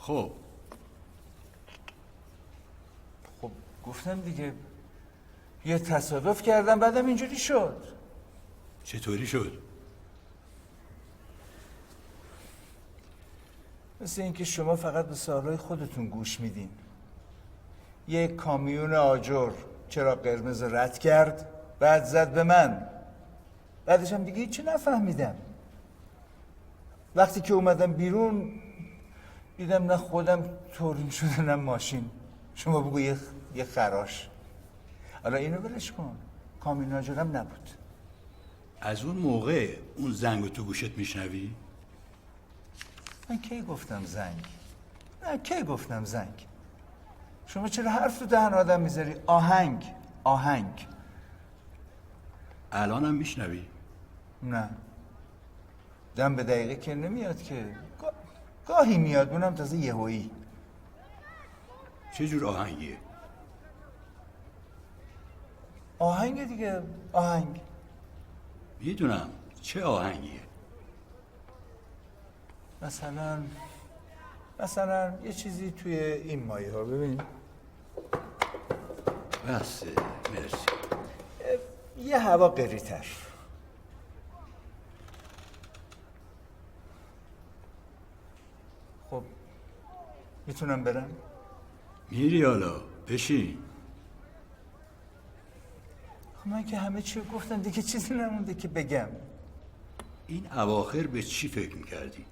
خب گفتم دیگه یه تصادف کردم بعدم اینجوری شد. چطوری شد؟ مثل اینکه شما فقط به سوالای خودتون گوش میدین. یه کامیون آجر چراغ قرمز رد کرد، بعد زد به من، بعدش هم دیگه هیچی نفهمیدم. وقتی که اومدم بیرون دیدم نه خودم تورین شده نه ماشین. شما بگو یه خراش. حالا اینو ولش کن، کامیون آجرم نبود. از اون موقع اون زنگ تو گوشت میشنوی؟ من کی گفتم زنگ؟ نه کی گفتم زنگ؟ شما چرا حرف تو دهن آدم میذاری؟ آهنگ. الانم میشنوی؟ نه دم به دقیقه که نمیاد که، گاهی میاد، اونم تازه یهویی. چه جور آهنگیه؟ آهنگ دیگه، آهنگ. میدونم چه آهنگیه. مثلا یه چیزی توی این مایه ها، ببین. بس مرسی. یه هوا قری‌تر. خب میتونم برم؟ میری حالا بشین. خب من که همه چی گفتم دیگه، چیزی نمونده که بگم. این اواخر به چی فکر میکردی؟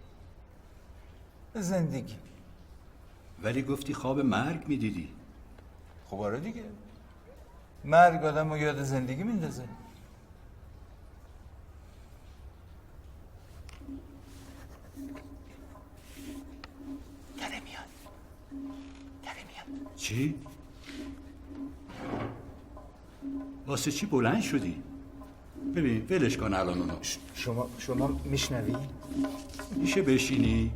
به زندگی. ولی گفتی خواب مرگ میدیدی. خب آره دیگه، مرگ آدم رو یاد زندگی میندازه. داره میاد. چی؟ واسه چی بلند شدی؟ ببین ولش کن الان اونو. شما میشنوی؟ میشه بشینی؟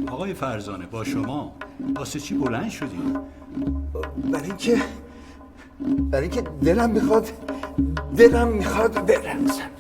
آقای فرزانه با شما واسه چی بلند شدی؟ برای اینکه دلم میخواد برقصم.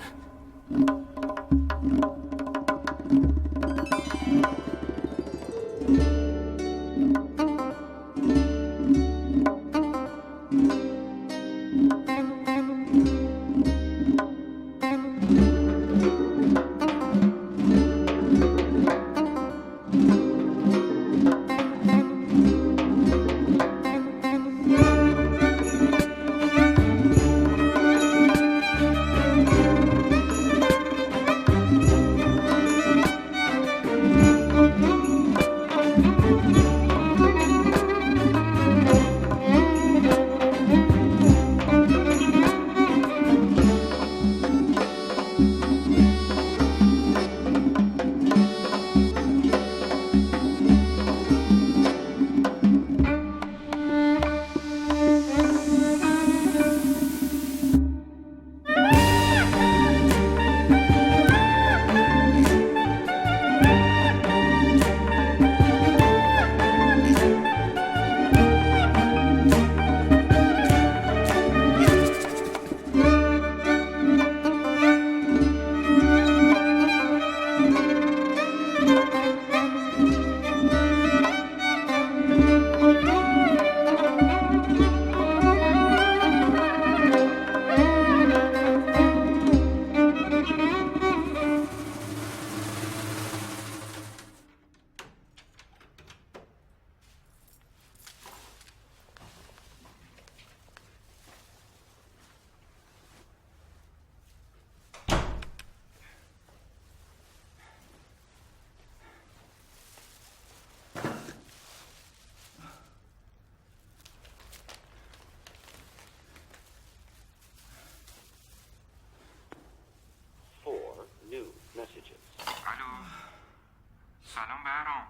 سلام بهرام،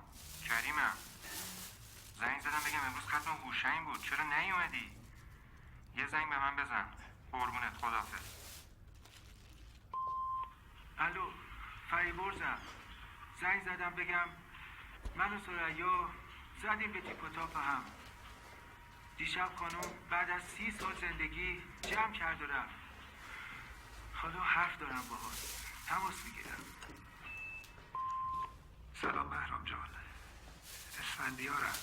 کریمم. زنگ زدم بگم امروز ختم هوشنگ بود، چرا نیومدی؟ یه زنگ به من بزن. قربونت، خداحافظ. الو، فریبرزم. زنگ زدم بگم من و ثریا زدیم به تیپ و تاپ هم. دیشب خانم بعد از 30 سال زندگی جمع کرد و رفت. حالا حرف دارم باهاش، تماس میگیرم. سلام بهرام جان، اسم اسفندیارم.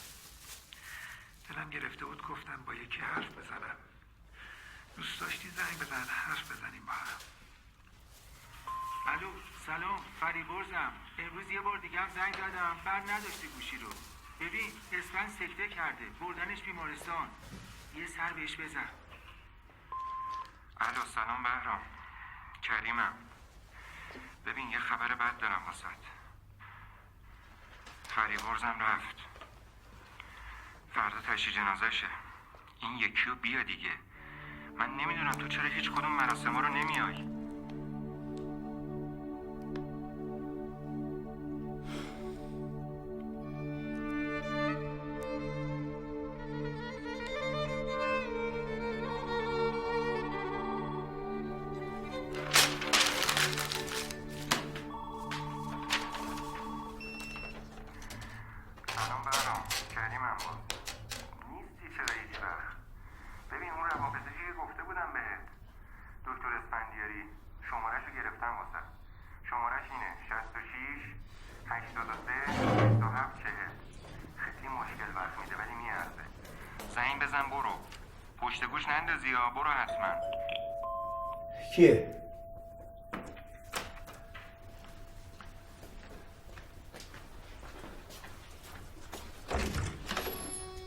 دلم گرفته بود گفتم با یکی حرف بزنم. دوست داشتی زنگ بزن حرف بزنیم با هم. الو سلام فریبرزم. امروز یه بار دیگه هم زنگ زدم بر نداشتی گوشی رو. ببین اسفند سکته کرده بردنش بیمارستان. یه سر بهش بزن. الو سلام بهرام، کریمم. ببین یه خبر بد دارم واسط. فریبرزم رفت. فردا تشییع جنازشه. این یکی رو بیا دیگه. من نمیدونم تو چرا هیچ کدوم مراسم رو نمیای. سلام بهرام، کریمم بود. نیستی چرا هیچ وقت؟ ببین اون روابطشی که گفته بودم بهت، دکتر اسفندیاری، شماره‌شو گرفتم واسه. شماره‌ش اینه 66 83 27 40. خیلی مشکل وقت میده ولی میارزه. زنگ بزن برو. پشت گوش نندازی یا برو حتما. کیه؟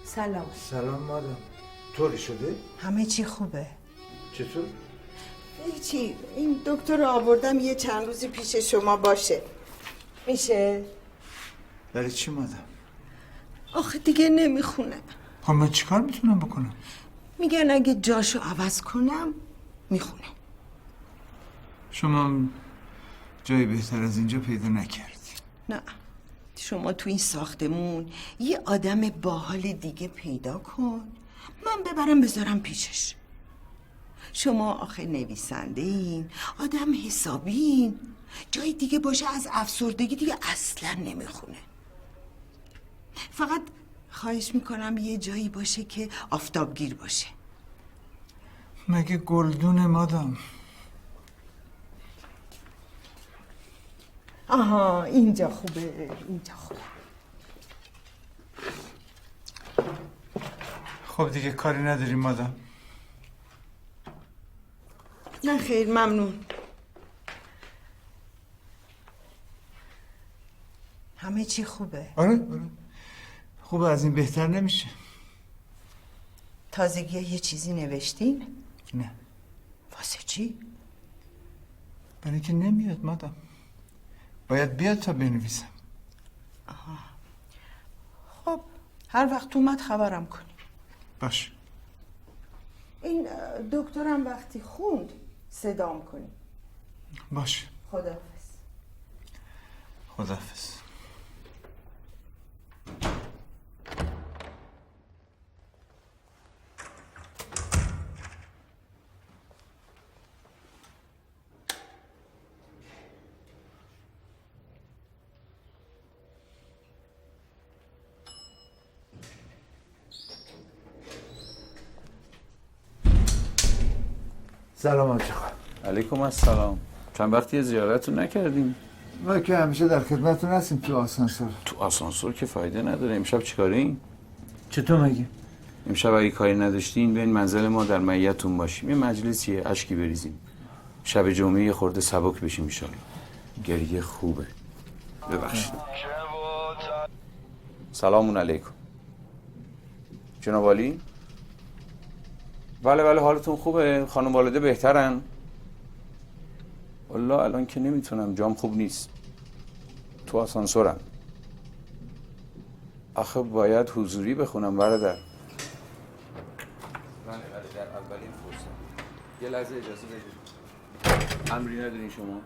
سلام. سلام مادم. طوری شده؟ همه چی خوبه؟ چطور؟ هیچی. این دکتر رو آوردم یه چند روزی پیش شما باشه. میشه؟ برای چی مادم؟ آخه دیگه نمیخونه. خب من چیکار میتونم بکنم؟ میگن اگه جاشو عوض کنم میخونه. شما جایی بهتر از اینجا پیدا نکردی. نه، شما تو این ساختمون یه آدم باحال دیگه پیدا کن، من ببرم بذارم پیشش. شما آخه نویسنده این، آدم حسابین، جای دیگه باشه از افسردگی دیگه اصلا نمیخونه. فقط خواهش میکنم یه جایی باشه که آفتابگیر باشه. مگه گلدونه مادم؟ آها اینجا خوبه، اینجا خوبه. خب دیگه کاری نداریم مادم. نه خیر ممنون. همه چی خوبه. آره خوبه، از این بهتر نمیشه. تازگی یه چیزی نوشتین؟ نه، واسه چی؟ برای اینکه نمیاد مادم. باید بیاد تا بنویسم. خب هر وقت اومد خبرم کنی. باش. این دکترم وقتی خوند صدام کنی. باش. خداحافظ. خداحافظ. سلام آقا. علیکم السلام. چند وقتی زیارتتون نکردیم؟ ما که همیشه در خدمتتون هستیم تو آسانسور. تو آسانسور که فایده نداره. امشب چیکارین؟ چطور مگه؟ امشب اگه کاری نداشتین بیاین منزل ما در معیتون باشیم. یه مجلسیه، اشکی بریزیم. شب جمعه یه خورده سبک بشیم ان شاءالله. گریه خوبه. ببخشید. سلام علیکم. جناب عالی؟ بله حالتون خوبه؟ خانم والده بهترن؟ والله الان که نمیتونم، جام خوب نیست. تو آسانسورم. آخه باید حضوری بخونم برادر. بله در اولین فرصت. یه لحظه اجازه بدید. امری ندارین شما؟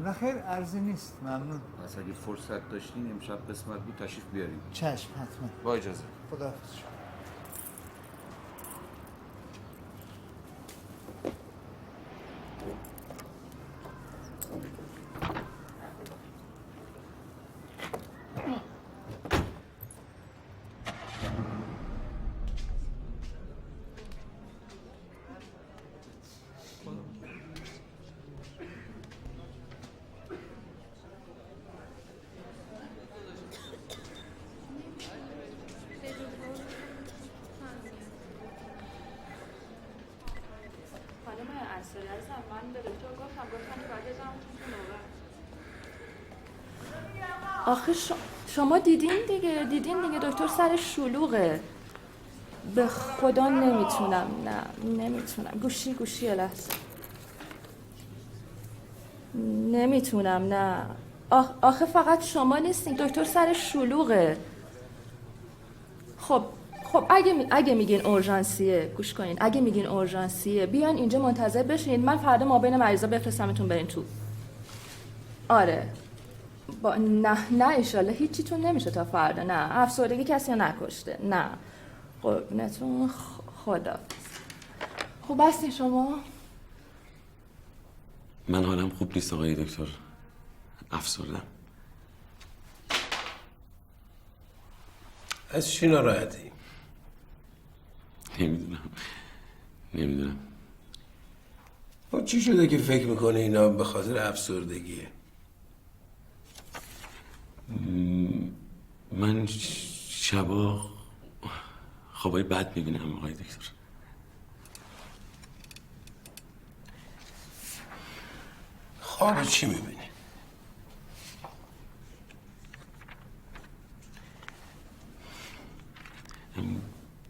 نه خیر، ارزی نیست. ممنون. پس اگه فرصت داشتین امشب قسمت بود تشریف بیارین. چشم حتما. با اجازه. خداحافظ شما. آخه شما دیدین دیگه دکتر سرش شلوغه. به خدا نمیتونم. گوشی لحظه. نمیتونم. نه آخه فقط شما نیستین، دکتر سرش شلوغه. خب اگه میگین اورژانسیه، گوش کنین، اگه میگین اورژانسیه بیان اینجا منتظر بشین، من فردا ما بین مریضا بفرستمتون برین تو. آره نه ایشالله هیچیتون نمیشه تا فردا. نه افسردگی کسی رو نکشته. نه قربونتون خدا. خوب هستین شما؟ من حالم خوب نیست آقای دکتر، افسردم. از چی ناراحتی؟ نمیدونم. خب چی شده که فکر میکنه اینا به خاطر افسردگیه؟ من شبا خوابای بد میبینم آقای دکتر. خواب چی میبینی؟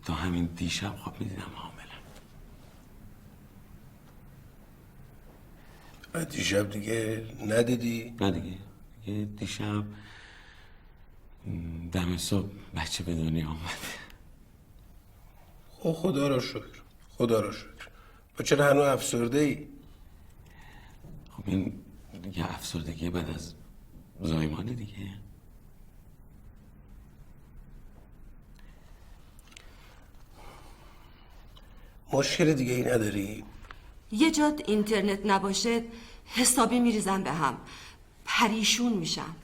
تا همین دیشب خواب میدیدم حاملم. دیشب دیگه ندیدی؟ نه دیگه دیشب دم صبح بچه به دنیا آمد. خب خدا را شکر. و چرا هنوز افسرده ای؟ خب این یه افسردگی بعد از زایمان دیگه. مشکل دیگه ای نداری؟ یه جات اینترنت نباشه حسابی میریزم به هم، پریشون میشم.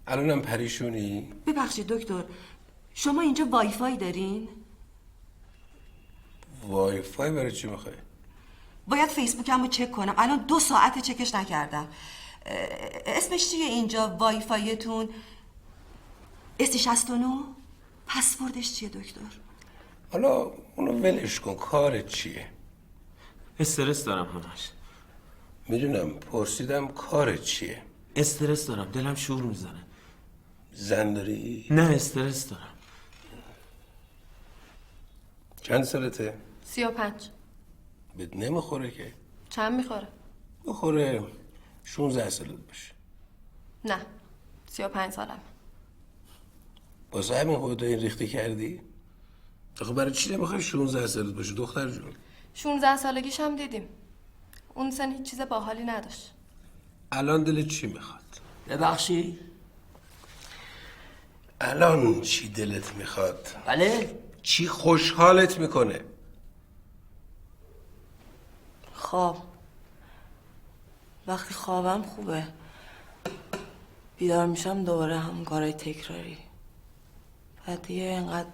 الانم پریشونی؟ ببخشید دکتر، شما اینجا وای فای دارین؟ وای فای برای چی میخوای؟ باید فیسبوکم رو چک کنم، الان 2 ساعت چکش نکردم. اسمش چیه اینجا وای فایتون؟ S69؟ پسوردش چیه دکتر؟ حالا اونو ولش کن، کارت چیه؟ استرس دارم همش. میدونم، پرسیدم کارت چیه؟ استرس دارم، دلم شور میزنه. زن داری؟ نه استرس دارم. چند سالته؟ 35. بهت نمیخوره که؟ چند میخوره؟ بخوره 16 سالت باشه. نه 35 سالم. واسه همین خودت این ریختی کردی؟ آخه برای چی نمیخوای 16 سالت باشه دختر جون؟ 16 سالگیش هم دیدیم، اون سن هیچ چیز باحالی نداشت. الان دلت چی میخواد؟ ببخشی؟ الان چی دلت میخواد؟ بله؟ چی خوشحالت میکنه؟ خواب. وقتی خوابم خوبه بیدار میشم دوباره همون کارهای تکراری. بعد دیگه اینقدر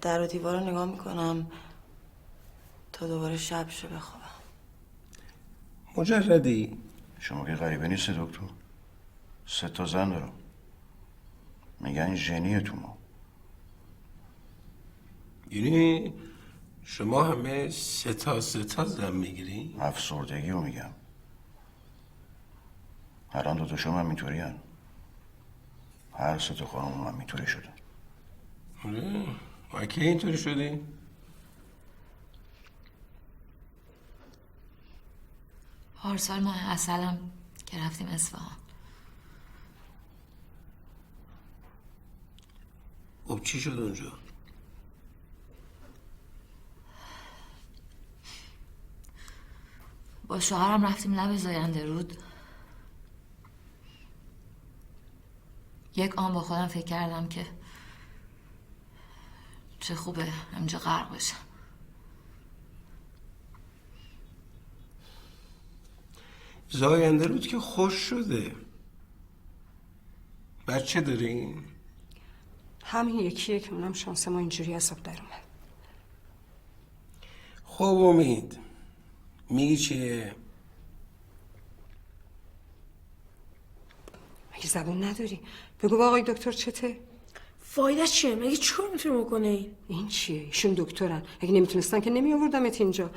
در و دیوار رو نگاه میکنم تا دوباره شب شه بخوابم. مجردی؟ شما که غریبه نیست دکتر. 3 تا زن دارم. میگن ژنیه تو ما. یعنی شما همه 3 تا زن میگیری؟ افسردگی رو میگم. الان 2 تاشون هم اینطوری هن. هر 3 تا خانم هم اینطوری شدن. ما کی اینطوری شدی؟ پارسال ماه عسلم که رفتیم اصفهان. خب چی شد اونجا؟ با شوهرم رفتیم لب زاینده رود. یک آن با خودم فکر کردم که چه خوبه همینجا غرق بشم. زاینده رود که خوش شده. بچه دارین؟ همین یکیه که اونم شانس ما اینجوری حساب در اومد. خب امید میگی چیه؟ مگه زبون نداری؟ بگو با آقای دکتر چته؟ فایدهش چیه؟ مگه چیکار میتونه بکنه این چیه؟ ایشون دکترن. اگه نمیتونستن که نمی آوردمت اینجا.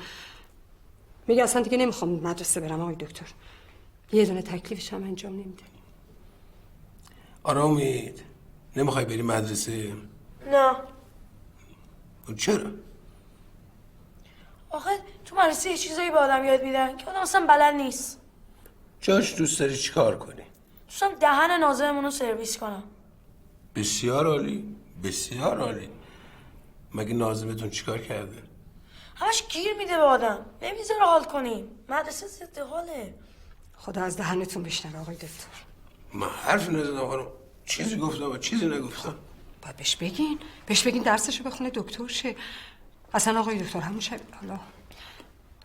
میگه اصلا دیگه نمیخوام مدرسه برم آقای دکتر. یه دونه تکلیفش هم انجام نمیده. آرامید نمیخوای بری مدرسه؟ نه. چرا؟ آخه تو مدرسه یه چیزایی به آدم یاد میدن که آدم اصلا بلد نیست. جاش دوست داری چی کار کنی؟ دوستم دهن ناظرمون رو سرویس کنم. بسیار عالی، بسیار عالی. مگه ناظمتون چیکار کرده؟ همش گیر میده به آدم، نمیذاره حال کنیم. مدرسه ضد حاله. خدا از دهنتون بشنوه آقای دکتر. من حرف نزدم خانم. چیزی گفتم و چیزی نگفتم. باید بهش بگین درسشو بخونه دکتر شه. اصلا آقای دکتر همون شب حالا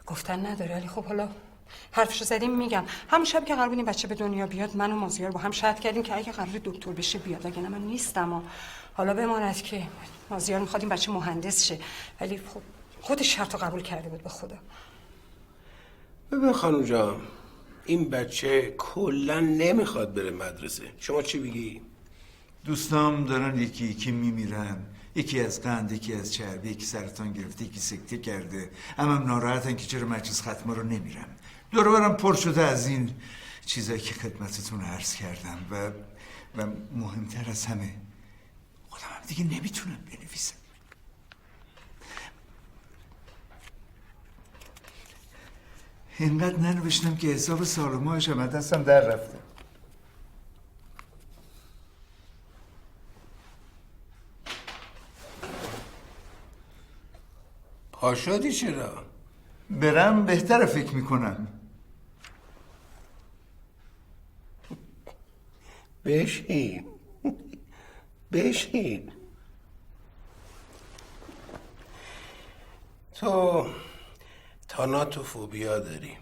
گفتن نداره، ولی خب حالا حرفشو زدیم میگم. همون شب که قرار بود این بچه به دنیا بیاد، من و مازیار با هم شرط کردیم که اگه قرار دکتر بشه بیاد، اگه نه من نیستم. و حالا بماند که مازیار میخواد این بچه مهندس شه، ولی خب خودش شرطو قبول کرده بود. به خدا ببین خانم جان، این بچه کلا نمیخواد بره مدرسه. شما چی بگی؟ دوستام دارن یکی یکی میمیرن، یکی از قند، یکی از چربی، یکی سرطان گرفته، یکی سکته کرده. هم ناراحتن که چرا مجلس ختمه رو نمیرن. دور و برم پر شده از این چیزایی که خدمتتون عرض کردم و مهمتر از همه خودم هم دیگه نمیتونم بنویسم. اینقدر ننوشتم که حساب سال و ماهش هم دستم در رفته. پاشادی چرا؟ برم بهتره فکر میکنم. بشین بشین. تو تاناتوفوبیا داری.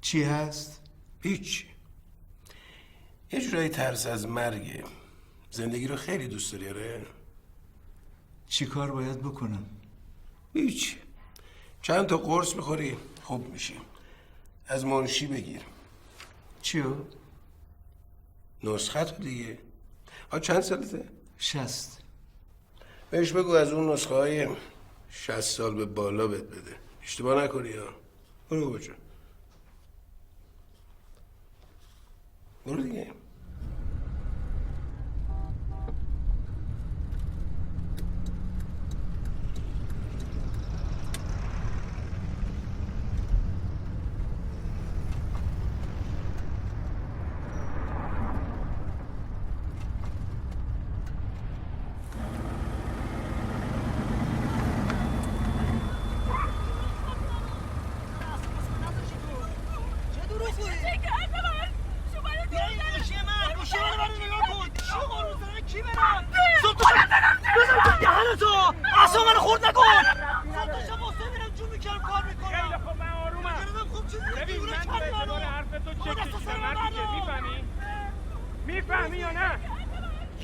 چی هست؟ هیچ. یه جورایی ترس از مرگه. زندگی رو خیلی دوست داری آره؟ چی کار باید بکنم؟ هیچ. چند تا قرص بخوری خوب میشی. از منشی بگیر. چیو؟ نسخه تو دیگه. چند سالته؟ 60. بهش بگو از اون نسخه های 60 سال به بالا بهت بده. اشتباه نکنی ها. برو بچه. برو دیگه.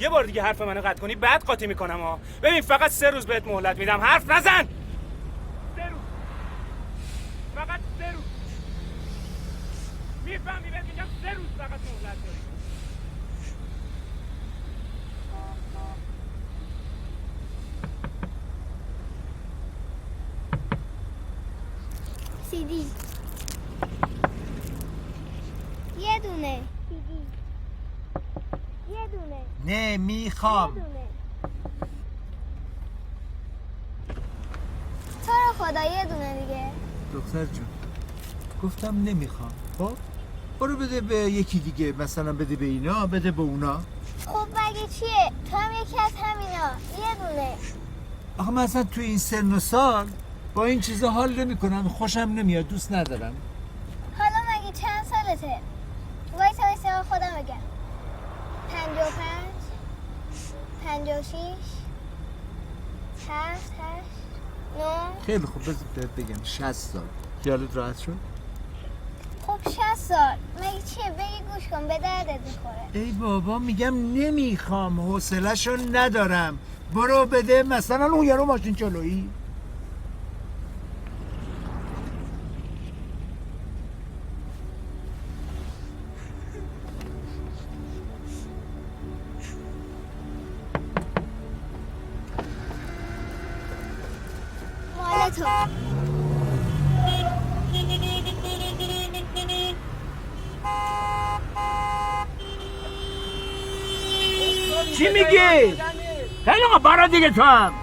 یه بار دیگه حرف منو قطع کنی بعد قاطی میکنم ها. ببین فقط 3 روز بهت مهلت میدم، حرف نزن. 3 روز، فقط 3 روز. میفهمی؟ بهت میگم 3 روز فقط مهلت داری. CD یه دونه CD یه دونه. نه میخوام. تو رو خدا یه دونه دیگه. دختر جون گفتم نمیخوام. خب برو بده به یکی دیگه، مثلا بده به اینا، بده به اونا. خب مگه چیه؟ تو هم یکی از همینا. یه دونه. آخه مثلا تو این سن و سال با این چیزا حال نمیکنم، خوشم نمیاد، دوست ندارم. حالا مگه چند سالته؟ وایسا خودم بگم. 55 56 7 8 9. خیلی خوب بذار بهت بگم 60 سال. خیالت راحت شد؟ خب 60 سال مگه چیه؟ بگی گوش کن به دردت میخوره. ای بابا میگم نمیخوام، حوصله‌شو ندارم. برو بده مثلا اون یارو ماشین جلویی. مال تو. چی میگی؟ خیلی آقا برا دیگه تو هم.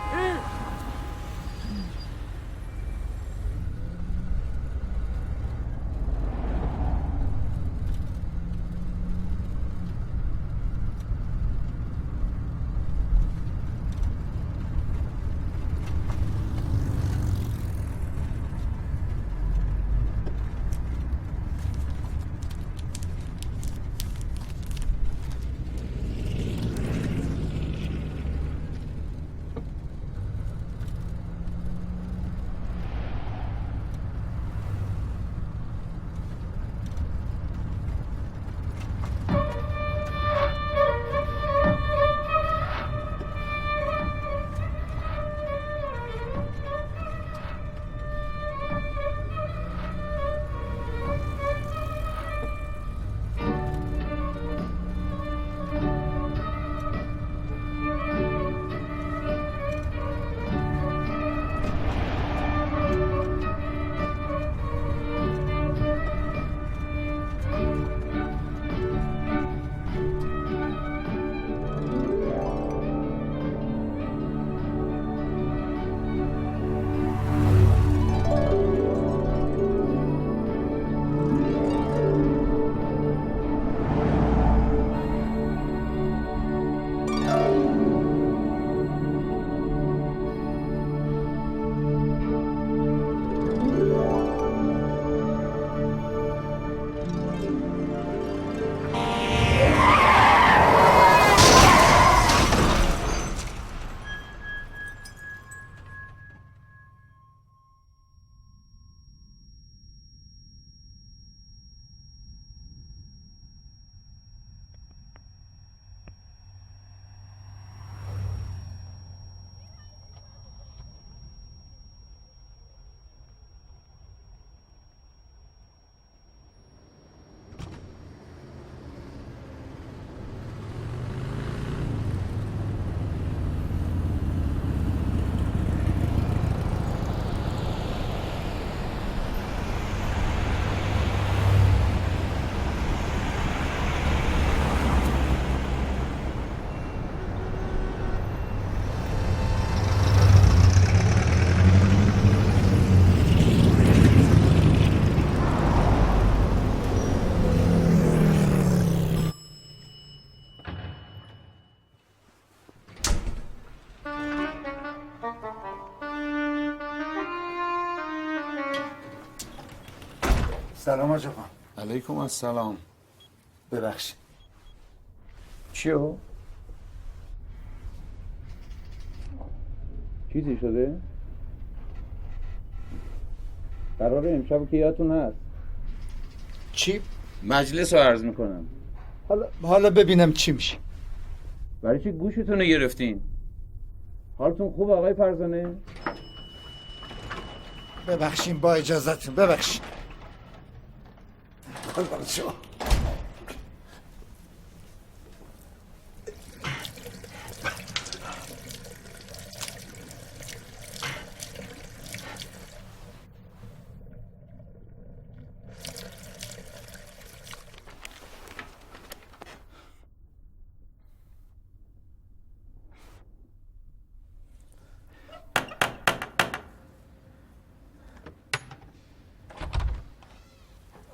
سلام آقا. علیکم السلام. ببخشید. چیو؟ چیزی شده؟ قراره امشب که یادتون هست. چی؟ مجلس رو عرض میکنم. حالا ببینم چی میشه. برای چی گوشتون رو گرفتین؟ حالتون خوب آقای فرزانه؟ ببخشید با اجازتون ببخشید. شما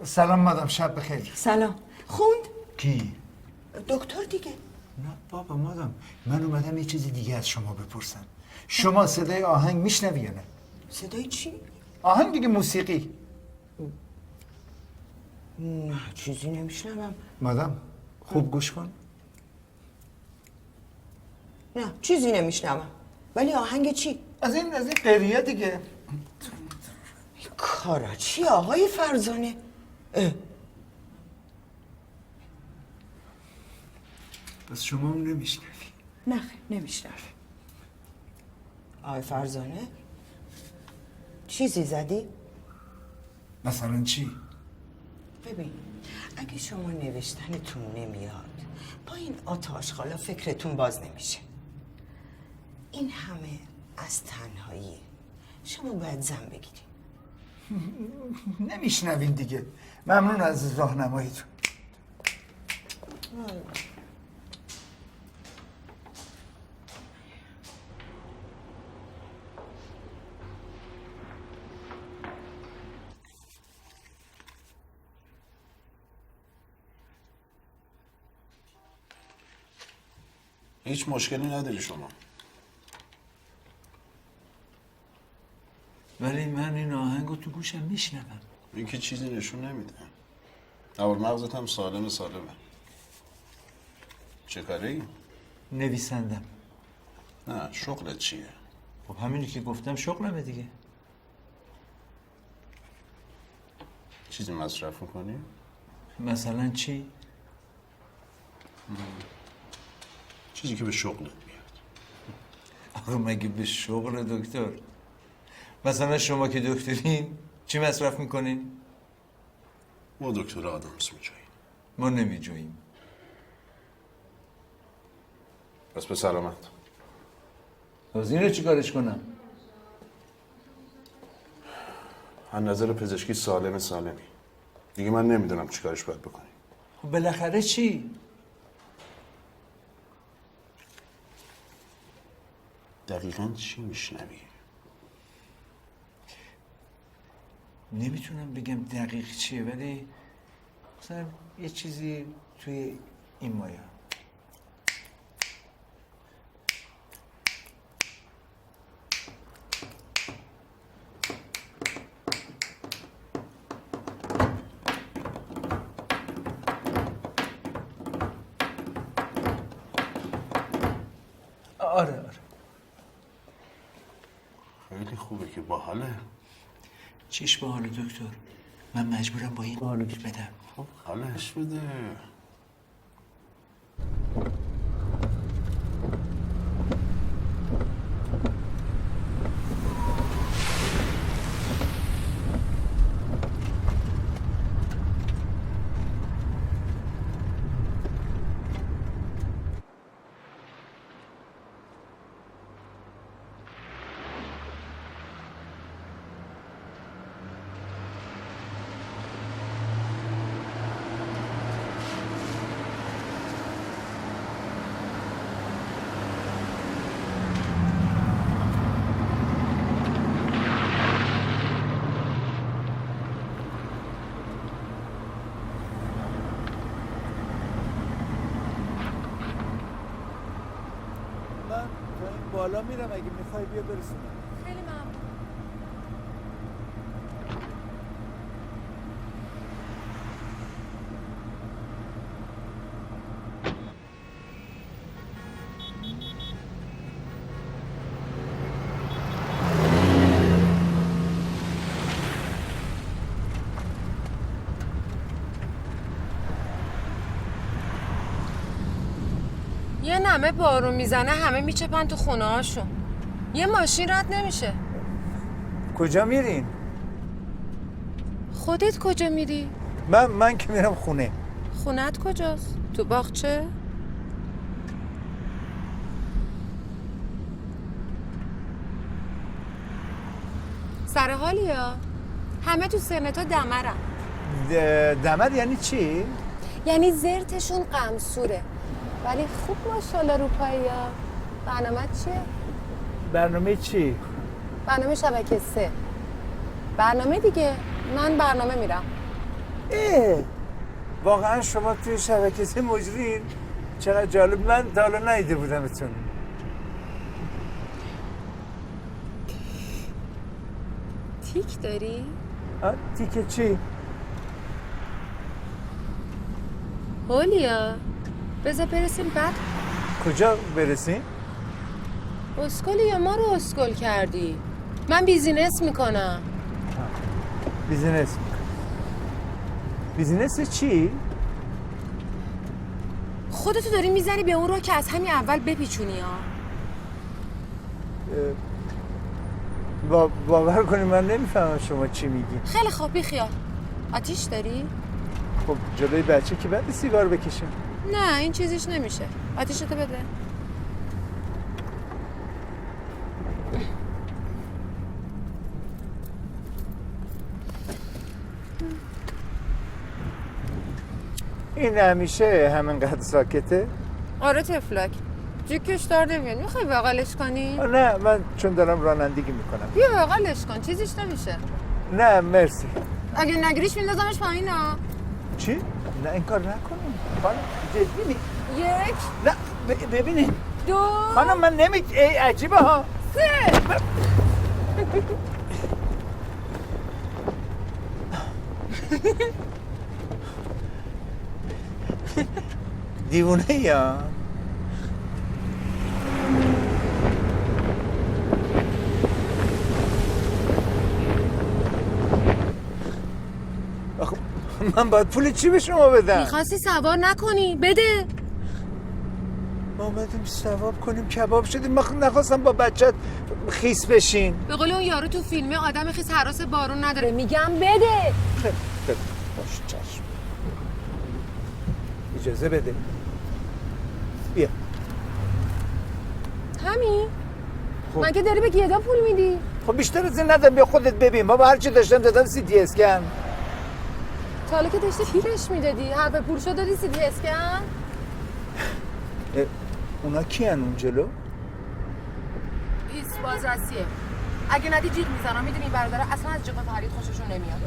سلام مادام، شب بخیر. سلام. خوند؟ کی؟ دکتر دیگه. نه بابا مادام، من اومدم یه چیزی دیگه از شما بپرسم. شما صدای آهنگ میشنوی یا نه؟ صدای چی؟ آهنگ دیگه، موسیقی. نه چیزی نمیشنوم. مادام خوب گوش کن. نه چیزی نمیشنوم. ولی آهنگ چی؟ از این قریه دیگه. کارا چی آقای فرزانه؟ بس شما هم نمیشنوی؟ نه نمیشنوم. آقای فرزانه چیزی زدی؟ مثلا چی؟ ببین اگه شما نوشتنتون نمیاد با این آتاشخالا فکرتون باز نمیشه. این همه از تنهایی شما باید زن بگیرید. نمیشنوین دیگه. ممنون از راهنماییتون. هیچ مشکلی نداری شما. ولی من این آهنگو تو گوشم میشنوم. این که چیزی نشون نمیده. اول مغزت هم سالمه. چه کاره ای؟ نویسندم. نه شغلت چیه؟ خب همینی که گفتم شغلمه دیگه. چیزی مصرف میکنی؟ مثلا چی؟ چیزی که به شغلت بیاد. آقا مگه به شغل دکتر؟ مثلا شما که دکترین چی مصرف میکنین؟ ما دکتر آدامس میجاییم. ما نمیجوییم. بس به سلامت. از اینو چی کارش کنم؟ از نظر پزشکی سالمی. دیگه من نمیدونم چی کارش باید بکنی. خب بالاخره چی؟ دقیقاً چی میشنوی؟ نمیتونم بگم دقیق چیه ولی مثلا یه چیزی توی این مایه. آره خیلی خوبه که باحاله. چیش باحاله دکتر؟ من مجبورم با این حالش بدم. خب حالش بده. بالا میرم اگه میخوای بیا برسونم. خیلی ممنون. یه نمه بارون میزنه همه میچپن تو خونه هاشون. یه ماشین رد نمیشه. کجا میرین؟ خودت کجا میری؟ من که میرم خونه. خونت کجاست؟ تو باغچه؟ سر حالیا؟ همه تو سرنتا دمرن. دمر یعنی چی؟ یعنی زرتشون قمصوره. ولی خوب ماشاءالله رو پاییا. برنامه چیه؟ برنامه چی؟ برنامه شبکه 3. برنامه دیگه. من برنامه میرم. واقعا شما توی شبکه 3 مجرین؟ چقدر جالب. من تا حالا ندیده بودمتون. تیک داری؟ تیک چی؟ هولیا بذار برسیم بعد. کجا برسیم؟ اسکلی یا ما رو اسکل کردی؟ من بیزینس میکنم. بیزینس؟ بیزینس چی؟ خودتو داری میزنی به اون رو که از همین اول بپیچونی ها. باور کنی من نمیفهمم شما چی میگی. خیلی خوب بیخیال. آتیش داری؟ خب جلوی بچه که بعد سیگار بکشم. نه این چیزیش نمیشه. آتیشتو بده. این همیشه همینقدر ساکته؟ آره تفلک. جیکش دار نمیاد. میخوای بغلش کنی؟ نه من چون دارم رانندگی میکنم. بیا بغلش کن. چیزیش نمیشه. نه مرسی. اگه نگیریش میندازمش پایین ها. چی؟ نه این کار نکنیم. خانم جدی یک. نه ببینید 2 خانم من ای عجیبه ها 3 دیوونه یا من باید پول چی به شما بدم؟ میخواستی سوار نکنی بده. ما اومدیم سواب کنیم کباب شدیم. من نخواستم با بچت خیس بشین. به قول اون یارو تو فیلمه آدم خیس حراس بارون نداره. میگم بده. باش چشم. اجازه بده. بیا. همین؟ مگه داری به گیدا پول میدی؟ خب بیشتر از این ندم. بیا خودت ببین. بابا هرچی داشتم دادم CT اسکن. تا حالا که داشتی پیرش میدادی حرف پول شد دادی CT اسکن؟ اونا کیان اون جلو؟ ایس بازرسیه. اگه ندی جیغ میزنم. میدونی این برادرها اصلا از جیغ فرید خوششون نمیاد.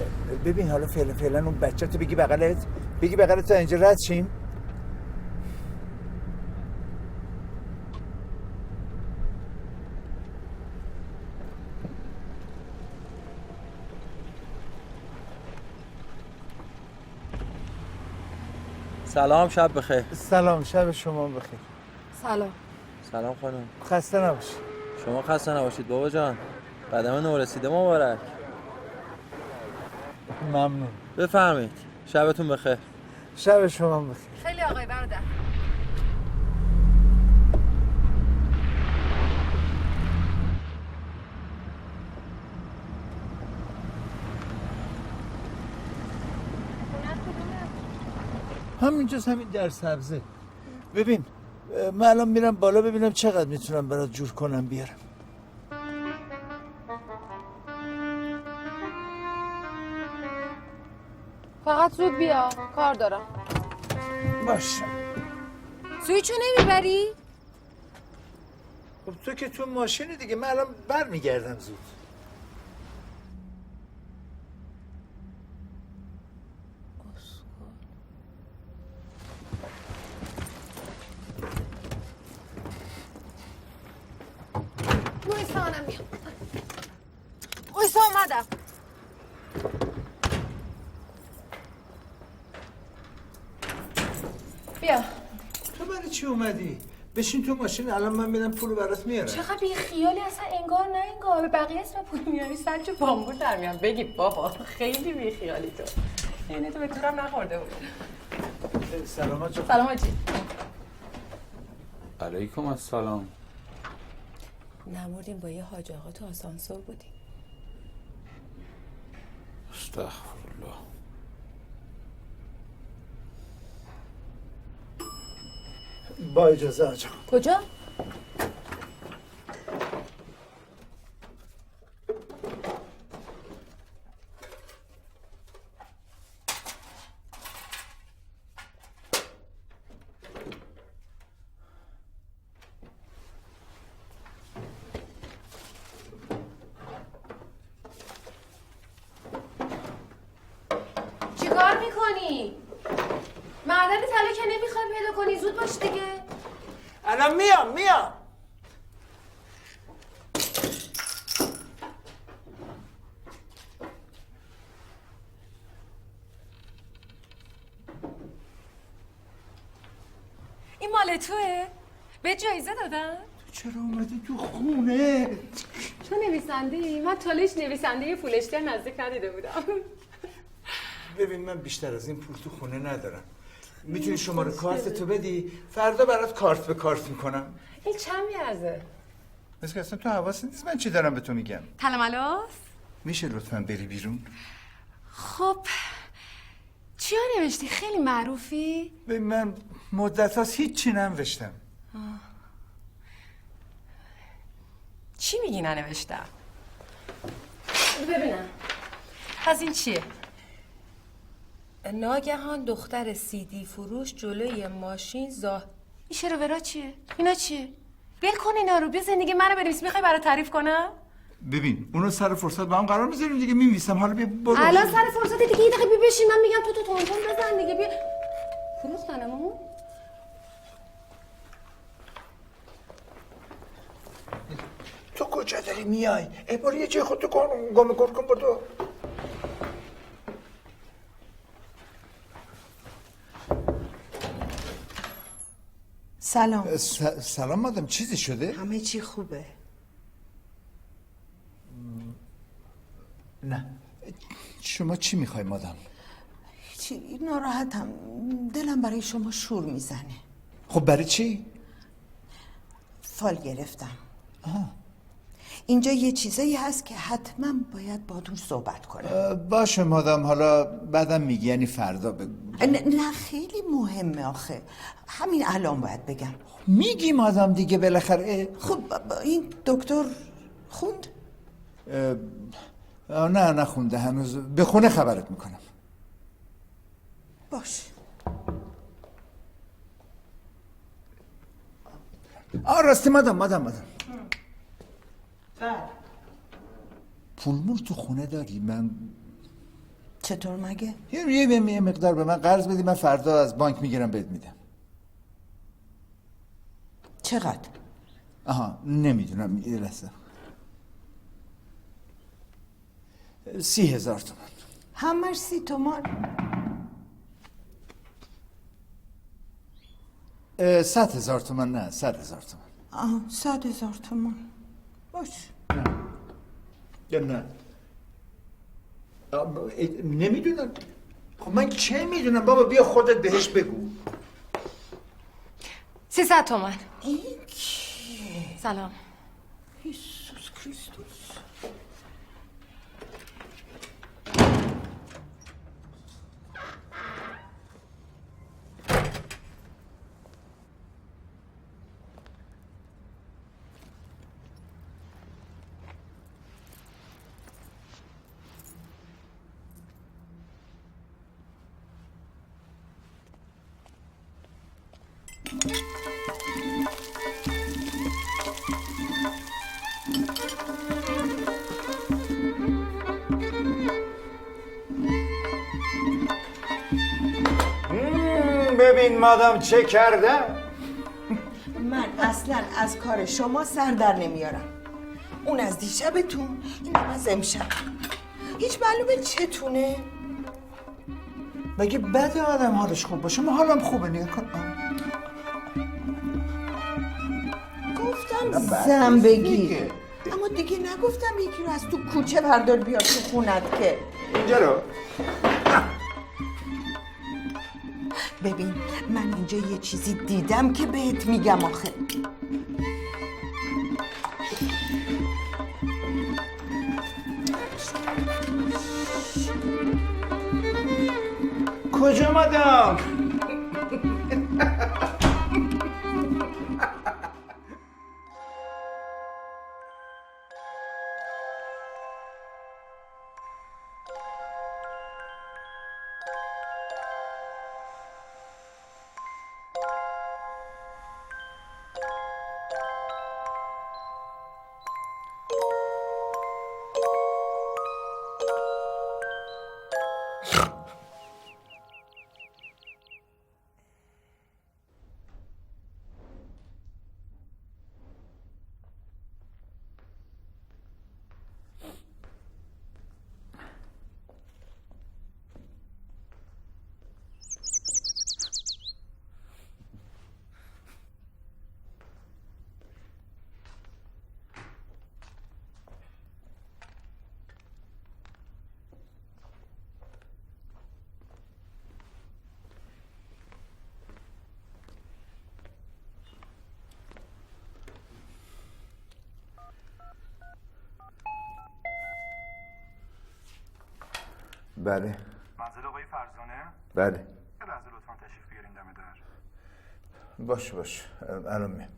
ببین حالا فعلا اون بچه تو بگی بغلت تا اینجا رد شیم. سلام شب بخیر. سلام شب شما بخیر. سلام. سلام خانم. خسته نباشید. شما خسته نباشید بابا جان. قدم نورسیده مبارک. ممنون. بفرمایید. شبتون بخیر. شب شما بخیر. خیلی آقای برادر. همینجاست همین در سبزه. ببین من الان میرم بالا ببینم چقدر میتونم برات جور کنم بیارم. فقط زود بیا کار دارم. باشه. سویچو نمیبری؟ خب تو که تو ماشینی دیگه. من الان برمیگردم زود. وایسا اومدم. بیا. تو برای چی اومدی؟ بشین تو ماشین الان من میرم پولو برات میارم. چقدر بی خیالی اصلا انگار نه انگار به بقیه اسم پول میاری سرچه بامبول در میان. بگی بابا خیلی بی خیالی تو. یعنی تو به کورم نخورده بود. سلامت جان. سلام حاجی. علیکم السلام. نمردیم با یه حاج آقا تو آسانسور بودیم. استغفرالله. با اجازه آجا. کجا؟ چیکار میکنی؟ معدن طلا که نمیخوای پیدا کنی زود باش دیگه. الان میام. این مال توه؟ به جایزه دادن؟ چرا اومدی تو خونه؟ تو نویسنده؟ من تالش نویسنده پولشتی نزدیک ندیده بودم. ببین من بیشتر از این پول تو خونه ندارم. میتونی شماره کارت تو بدی؟ فردا برات کارت به کارت میکنم. این چند میارزه؟ مثل که اصلا تو حواست نیست من چی دارم به تو میگم. تلملاس؟ میشه لطفاً بری بیرون؟ خب چیا نوشتی؟ خیلی معروفی؟ ببین من مدت هاست هیچی ننوشتم. چی میگی ننوشتم؟ ببینم از این چیه؟ ناگهان دختر CD فروش جلوی ماشین این شروورا چیه؟ اینا چیه؟ ول کن اینا رو. بیا زندگی منو بنویس. میخوای برات تعریف کنم؟ ببین اونو سر فرصت با هم قرار میذاریم دیگه. می‌نویسم. حالا بیا برو. الان سر فرصت دیگه یه دقیقه بشین. من میگم تو تونتون بزن دیگه. بیا فروختنمون. کجا داری میای؟ برو یه جای خودتو گم کن بدو. سلام. سلام مادام، چیزی شده؟ همه چی خوبه. نه. شما چی میخوای مادام؟ چی ناراحتم، دلم برای شما شور میزنه. خب برای چی؟ فال گرفتم. اینجا یه چیزایی هست که حتما باید باتون صحبت کنم. باشه مادام، حالا بعدم میگی، یعنی فردا بگو. نه خیلی مهمه آخه، همین الان باید بگم. میگی مادام دیگه بالاخره. خب این دکتر خوند؟ نه نخونده هنوز، به خونه خبرت میکنم. باش. راستی مادام پولمون تو خونه داری؟ من چطور مگه؟ یه مقدار به من قرض بدی، من فردا از بانک میگیرم بهت میدم. چقدر؟ نمیدونم، یه لحظه. 30,000 تومان. همش 30 تومان؟ 100,000 تومان. نه 100,000 تومان. 100,000 تومان. باش. نه نمیدونم. خب من چه میدونم بابا، بیا خودت بهش بگو. 300 تومن. این کیه؟ سلام. یسوس کریستوس. ببین مادام چه کردم. من اصلا از کار شما سر در نمیارم. اون از دیشبتون، اینم از امشب. هیچ معلومه چتونه؟ مگه بده آدم حالش خوب باشه؟ ما حالم خوبه، نگاه کن. گفتم زن بگیر، اما دیگه نگفتم یکی رو از تو کوچه بردار بیار تو خونت که. اینجا رو ببین من اینجا یه چیزی دیدم که بهت میگم آخه. کجا مادام؟ بله. منزل آقای فرزانه؟ بله. یه لحظه لطفا تشریف بیارین دم در. باش الان میام.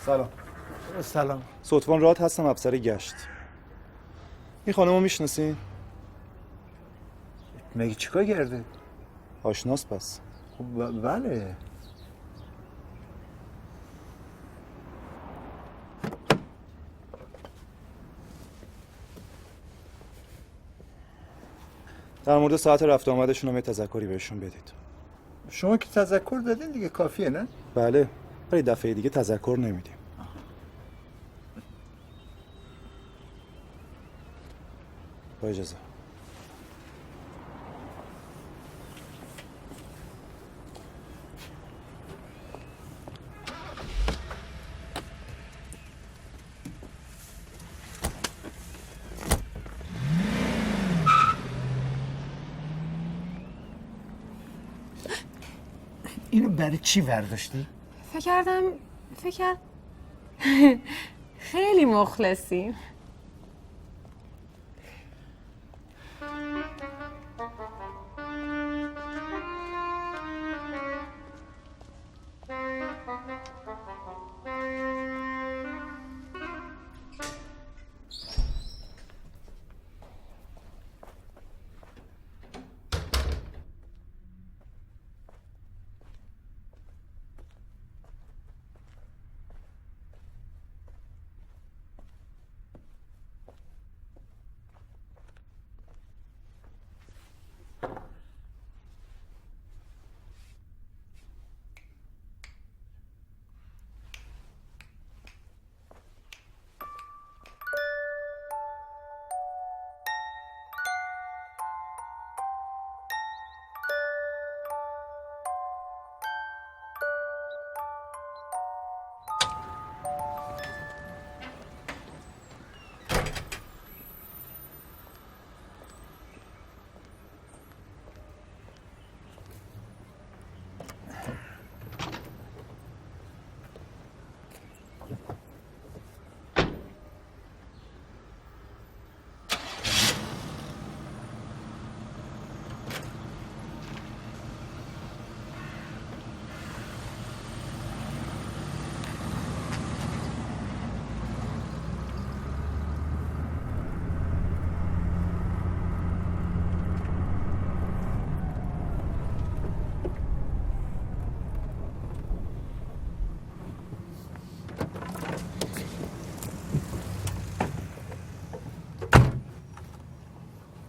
سلام. سلام. صوتوان راد هستم، افسر گشت. این خانمو میشناسین؟ مگه چیکار کرده؟ آشناس پس. خب بله. در مورد ساعت رفت آمدشون هم یه تذکری بهشون بدید. شما که تذکر دادین دیگه کافیه نه؟ بله، ولی دفعه دیگه تذکر نمیدیم. با اجازه. اینو برای چی برداشتی؟ فکر خیلی مخلصی.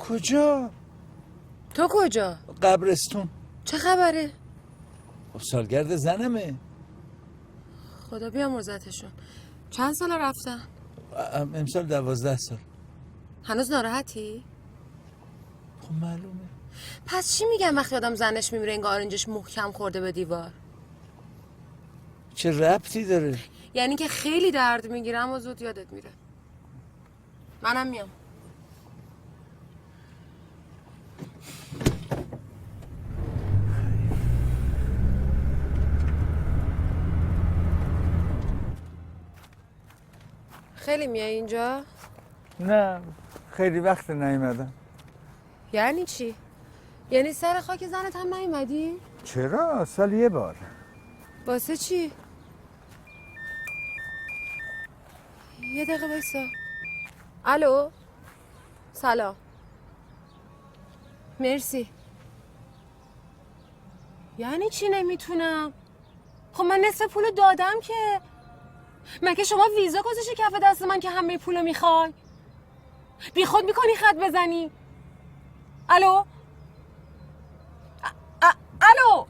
کجا؟ تو کجا؟ قبرستون. چه خبره؟ خب سالگرد زنمه. خدا بیامرزتشون. چند سال رفتن؟ امسال 12 سال. هنوز ناراحتی؟ خب معلومه. پس چی میگن وقتی آدم زنش میمیره انگار آرنجش محکم خورده به دیوار؟ چه ربطی داره؟ یعنی که خیلی درد میگیره اما زود یادت میره. منم میام. خیلی میای اینجا؟ نه خیلی وقت نیومدم. یعنی چی؟ یعنی سر خاک زنت هم نیومدی؟ چرا؟ سال یه بار. واسه چی؟ یه دقیقه بایستا. الو؟ سلام. مرسی. یعنی چی نمیتونم؟ خب من نصف پولو دادم که. مگه شما ویزا گذاشتی کف دست من که همه پولو میخوای؟ بی خود میکنی خط بزنی؟ الو؟ الو؟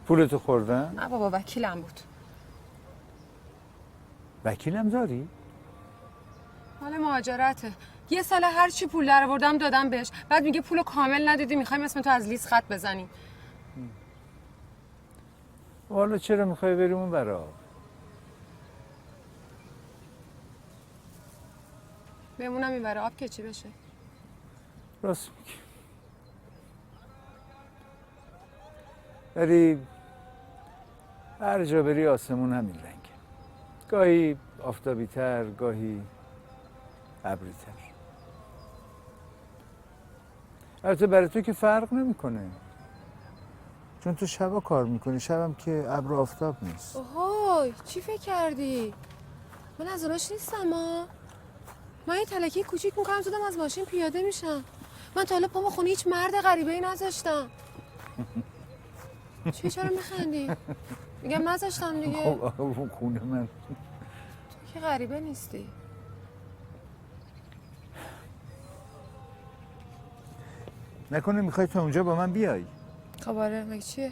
پولتو خوردن؟ نه بابا وکیلم بود. وکیلم داری؟ مال مهاجرته. یه سال هر چی پول در آوردم دادم بهش. بعد میگه پولو کامل ندادی میخوایم اسم تو از لیست خط بزنی. حالا چرا میخوای بریم اون برا؟ بمونم این برا آب که چی بشه؟ راست میگی. ولی هر جا بری آسمون همین رنگه. گاهی آفتابی تر، گاهی ابری تر. البته برای تو که فرق نمیکنه. چون تو شبا کار میکنی، شبم که ابر و آفتاب نیست. اوهای چی فکر کردی؟ من از اوناش نیستم ها. من یه تلکی کوچیک میکنم زودم از ماشین پیاده میشم. من تا حالا پامو خونه هیچ مرد غریبه ای نذاشتم. چرا میخندی؟ میگم نذاشتم دیگه. خونه من تو که غریبه نیستی. نکنه میخوای تا اونجا با من بیای؟ خب آره مگه چیه؟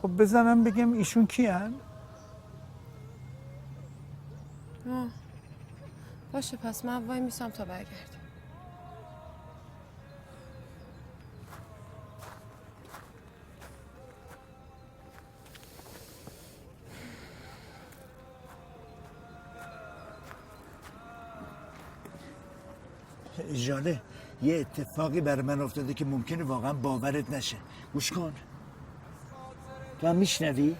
خب بزنم بگم ایشون کیان؟ باشه پس من وای میسم تا برگردی. ژاله یه اتفاقی برای من افتاده که ممکنه واقعا باورت نشه. گوش کن. تو هم میشنوی؟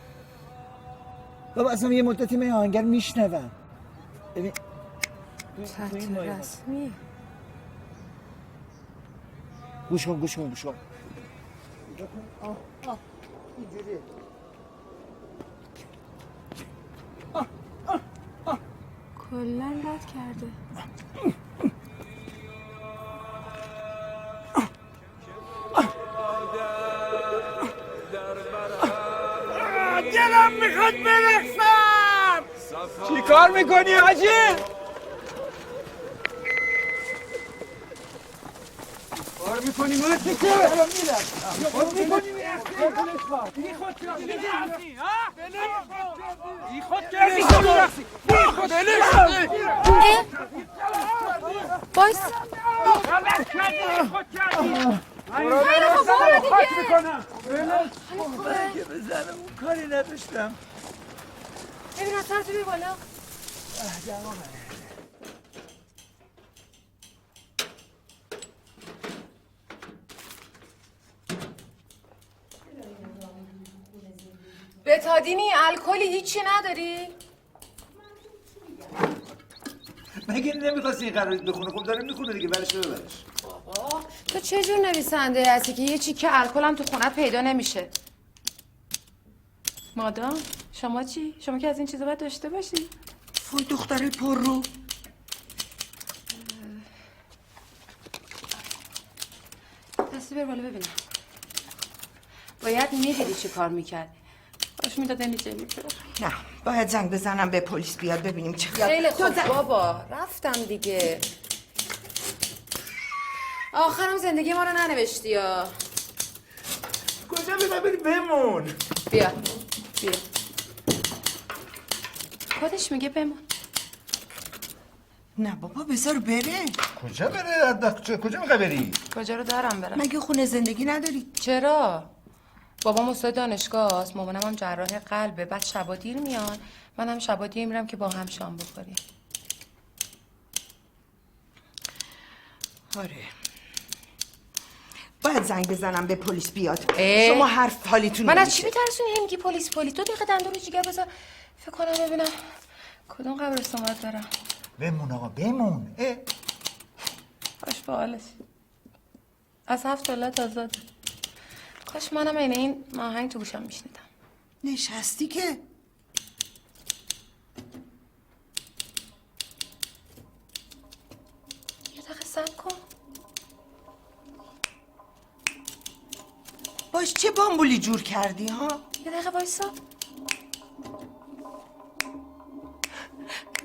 بابا اصلا یه مدتی من آهنگر میشنوم. ببین چت رسمی. گوش کن. اینجوریه. کلن رد کرده. دلم میخواد برقصم. چی کار میکنی حاجی؟ کار میکنی مرسی که الان میرم. کار میکنی بی خود کردی ها؟ بی خود کردی بایس خیلی خوب برو دیگه. بزنم اون کاری نداشتم. ببین اصلا تو بی بالا. بتادینی الکلی هیچی نداری؟ مگه نمیخواستی این قرارداد بخونه؟ خب داره میخونه دیگه، برش ببرش. بابا تو چه جور نویسنده هستی که یه چیکه الکلم تو خونت پیدا نمیشه؟ مادام شما چی؟ شما که از این چیزا باید داشته باشی. وای دختره پر رو. دستی بر بالا ببینم. باید میدیدی چی کار میکرد. باش میدادنی جنیفر. نه باید زنگ بزنم به پلیس بیاد ببینیم چه خبر. خیلی خوب بابا رفتم دیگه. آخرم زندگی ما رو ننوشتی یا کجا بری بمون؟ بیا خودش میگه بمون. نه بابا بذار بره. کجا بره؟ کجا میخوای بری؟ کجا رو دارم برم؟ مگه خونه زندگی نداری؟ چرا؟ بابام استاد دانشگاه است، مامانم هم جراح قلبه، بعد شبا دیر میان، منم شبا دیر میرم که با هم شام بخوریم. آره باید زنگ بزنم به پلیس بیاد. شما حرف حالیتون من از چی میترسونی؟ میگی پلیس تو دقیقه دندون رو جیگر بذار فکر کنم ببینم کدوم قبرستان باید برم. بمون آقا بمون. کاش باحالش از 7 سالت آزاد. کاش منم این آهنگ تو گوشم میشنیدم. نشستی که یه دقیقه صبر کن. باش چه بامبولی جور کردی ها؟ یه دقیقه وایسا.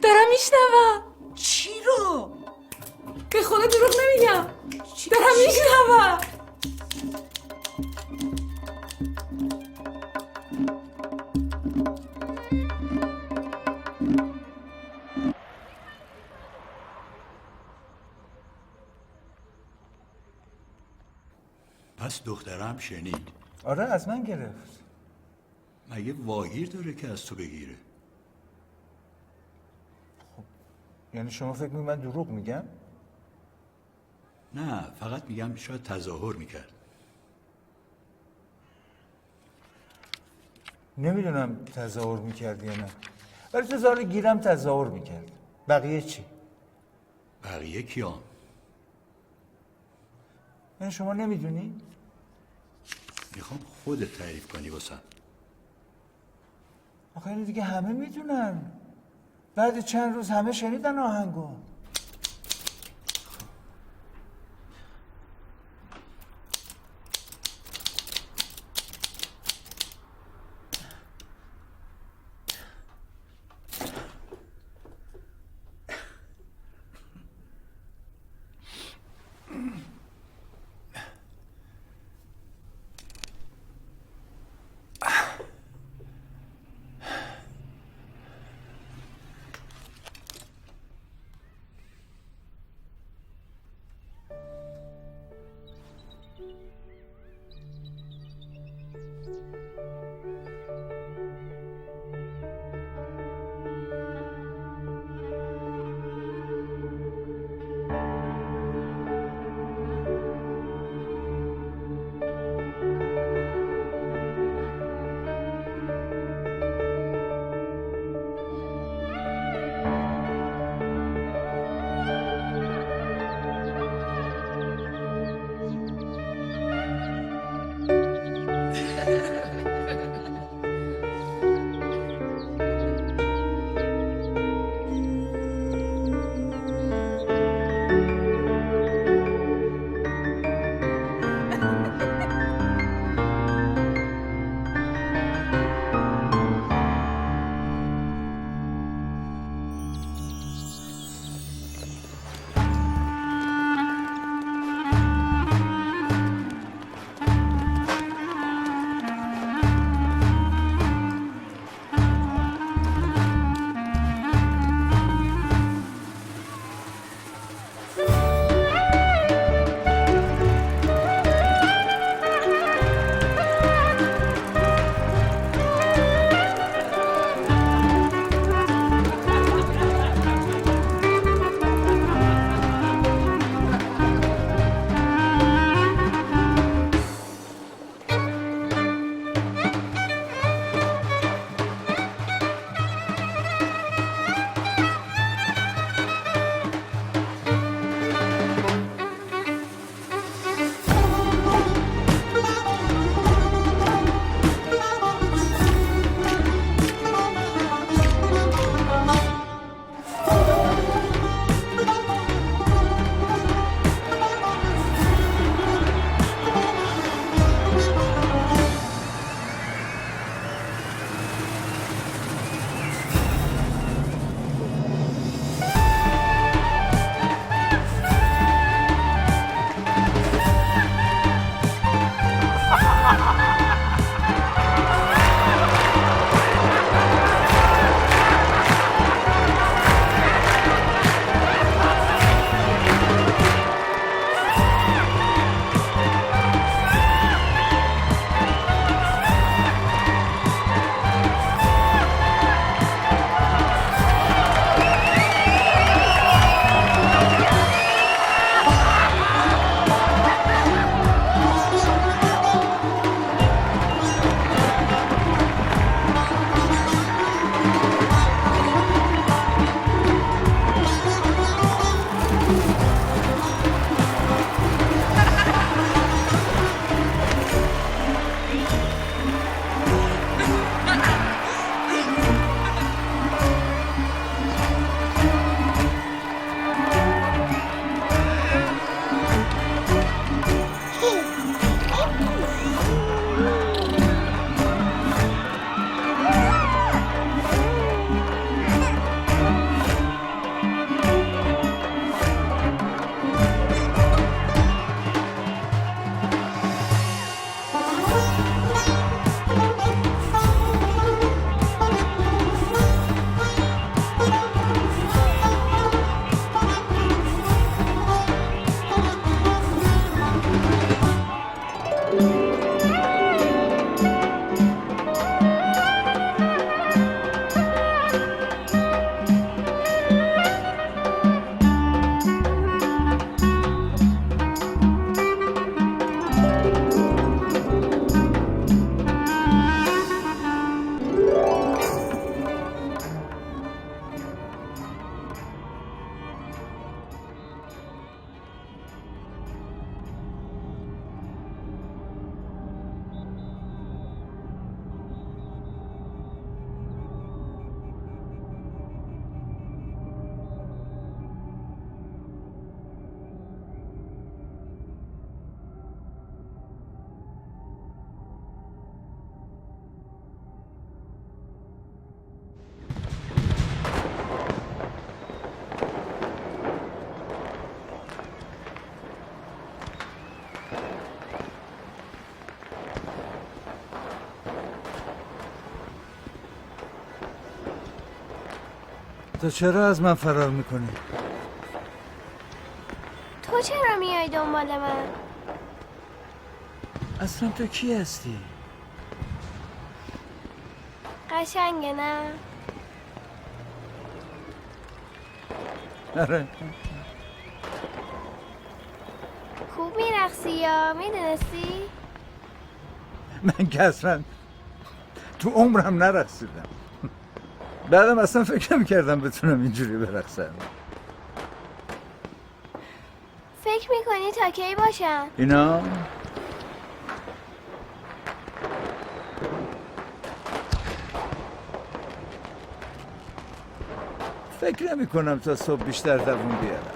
دارم میشنوم. چی رو؟ به خدا دروغ نمیگم. دارم میشنوم. پس دخترم شنید. آره از من گرفت. مگه واگیر داره که از تو بگیره؟ خب یعنی شما فکر می‌کنید من دروغ میگم؟ نه فقط میگم شاید تظاهر میکرد. نمیدونم تظاهر میکرد یا نه، ولی تو زار گیرم تظاهر میکرد. بقیه چی؟ بقیه کیام؟ یعنی شما نمیدونی؟ میخوام خودت تعریف کنی واسم. آخه اینو دیگه همه میدونن. بعد چند روز همه شنیدن آهنگو. تو چرا از من فرار میکنی؟ تو چرا میای دنبال من؟ اصلا تو کی هستی؟ قشنگه نه؟ آره. خوب میرقصی یا میدونستی؟ من که اصلا تو عمرم نرقصیدم. بعدم اصلا فکر نمی‌کردم بتونم اینجوری برقصم. فکر میکنی تا کی باشم؟ اینا فکر نمی کنم تا صبح بیشتر دووم بیارم.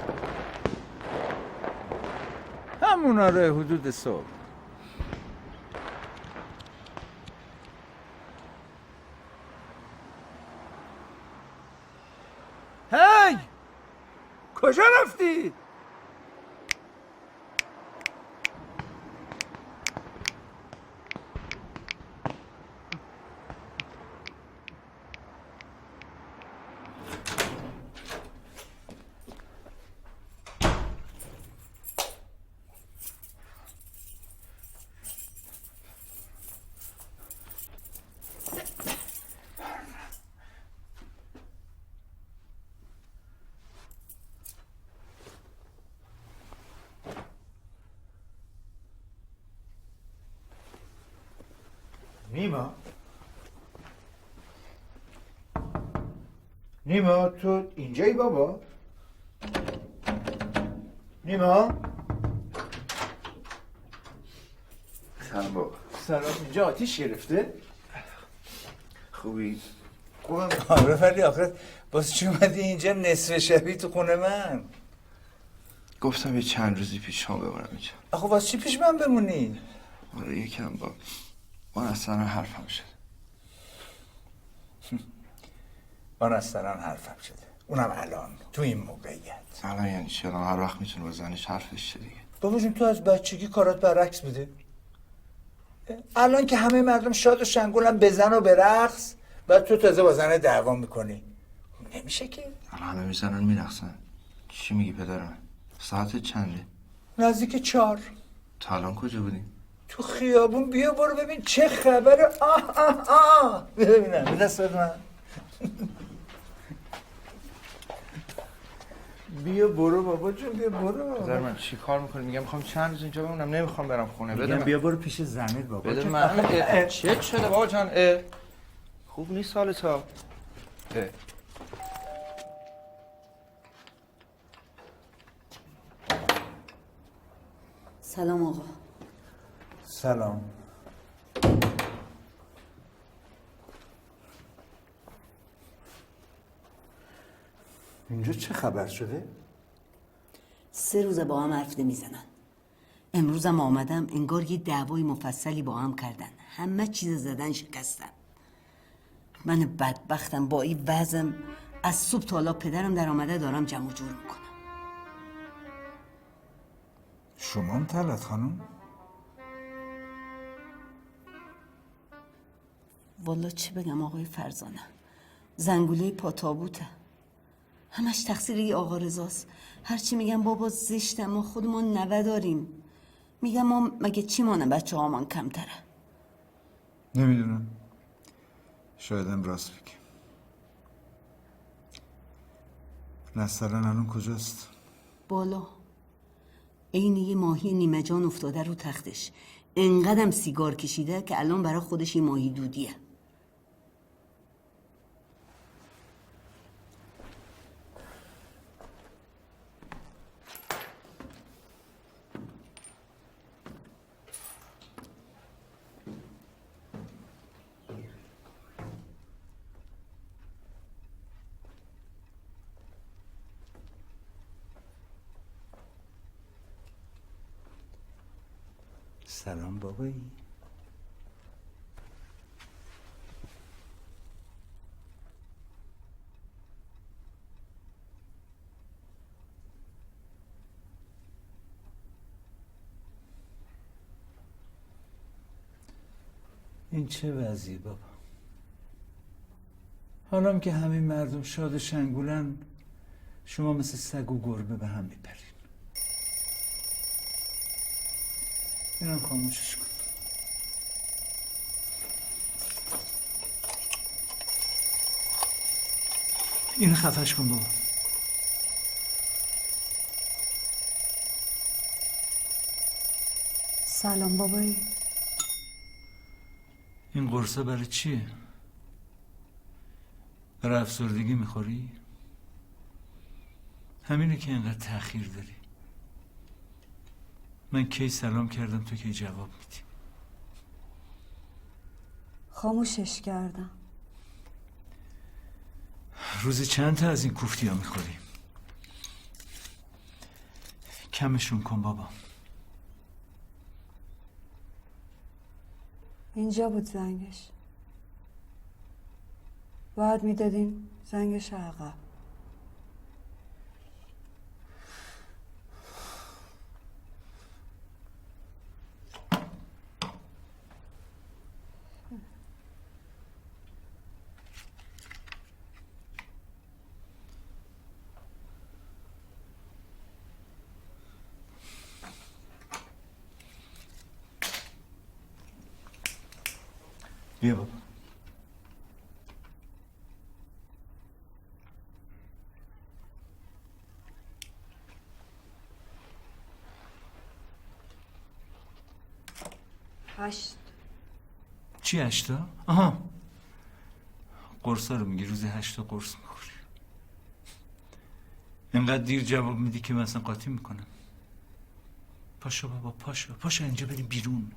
همون آره حدود صبح. هی! کجا رفتی؟ نیما تو اینجایی بابا؟ نیما؟ سلام بابا. سلام. اینجا آتیش گرفته؟ خوبی؟ خوبم. آره ولی آخه واسه چی اومدی اینجا نصف شبی تو خونه من؟ گفتم یه چند روزی پیش شما بمونم اینجا. آخه واسه چی پیش من بمونی؟ آره یکم با اصلا حرفم شد. من اصلا حرفم شده. اونم الان تو این موقعیت. الان یعنی چی؟ الان هر وقت میتونه با زنش حرفش شه دیگه. بابا جون تو از بچگی کارات برعکس بوده. الان که همه مردم شاد و شنگولن بزن و برقص، بعد تو تازه با زن دعوا میکنی. نمیشه که. الان همه میزنن میرقصن. چی میگی پدرم؟ ساعت چنده؟ نزدیک 4. تا الان کجا بودیم؟ تو خیابون. بیا برو ببین چه خبره. ببینم دست من. بیا برو بابا جون بیا برو. پدر من چی کار میکنی؟ میگم میخوام چند روز اینجا بمونم، نمیخوام برم خونه. بده من. بیا برو پیش زنت بابا. بده من. چه شده بابا جان؟ خوب نیست حالت ها. سلام آقا. سلام. اینجا چه خبر شده؟ 3 روزه با هم حرف نمیزنن. امروزم آمدم انگار یه دعوای مفصلی با هم کردن. همه چیز زدن شکستن. من بدبختم با این وضعم از صبح تا حالا پدرم در آمده دارم جمع جور میکنم. شما هم طلعت خانم؟ والا چه بگم آقای فرزانه، زنگوله پا تابوته. همش تقصیر یه آقا رضاست. هرچی میگم بابا زشته، ما خودمون نوه داریم. میگم ما مگه چی مانه بچه هامان کمتره؟ نمیدونم. شایدم راست بگی. نسترن الان کجاست؟ بالا. عین یه ماهی نیمه جان افتاده رو تختش. انقدرم سیگار کشیده که الان برای خودش این ماهی دودیه. سلام بابایی. این چه وضعی بابا؟ حالا که همین مردم شاد شنگولن، شما مثل سگ و گربه به هم میپرین. اینم خاموشش کن. اینو خفش کن بابا. سلام بابایی. این قرصه برای چیه؟ برای افسردگی میخوری؟ همینه که اینقدر تأخیر داری. من کی سلام کردم تو کی جواب میدی؟ خاموشش کردم. روزی چند تا از این کوفتی ها میخوری؟ کمشون کن بابا. اینجا بود زنگش. باید میدادین زنگش عقب. بیا بابا. هشت. چی 8 تا؟ آها، قرصا رو میگی. روزی 8 تا قرص میخوری. اینقدر دیر جواب میدی که من اصلا قاطی میکنم. پاشو بابا، پاشو اینجا بریم بیرون.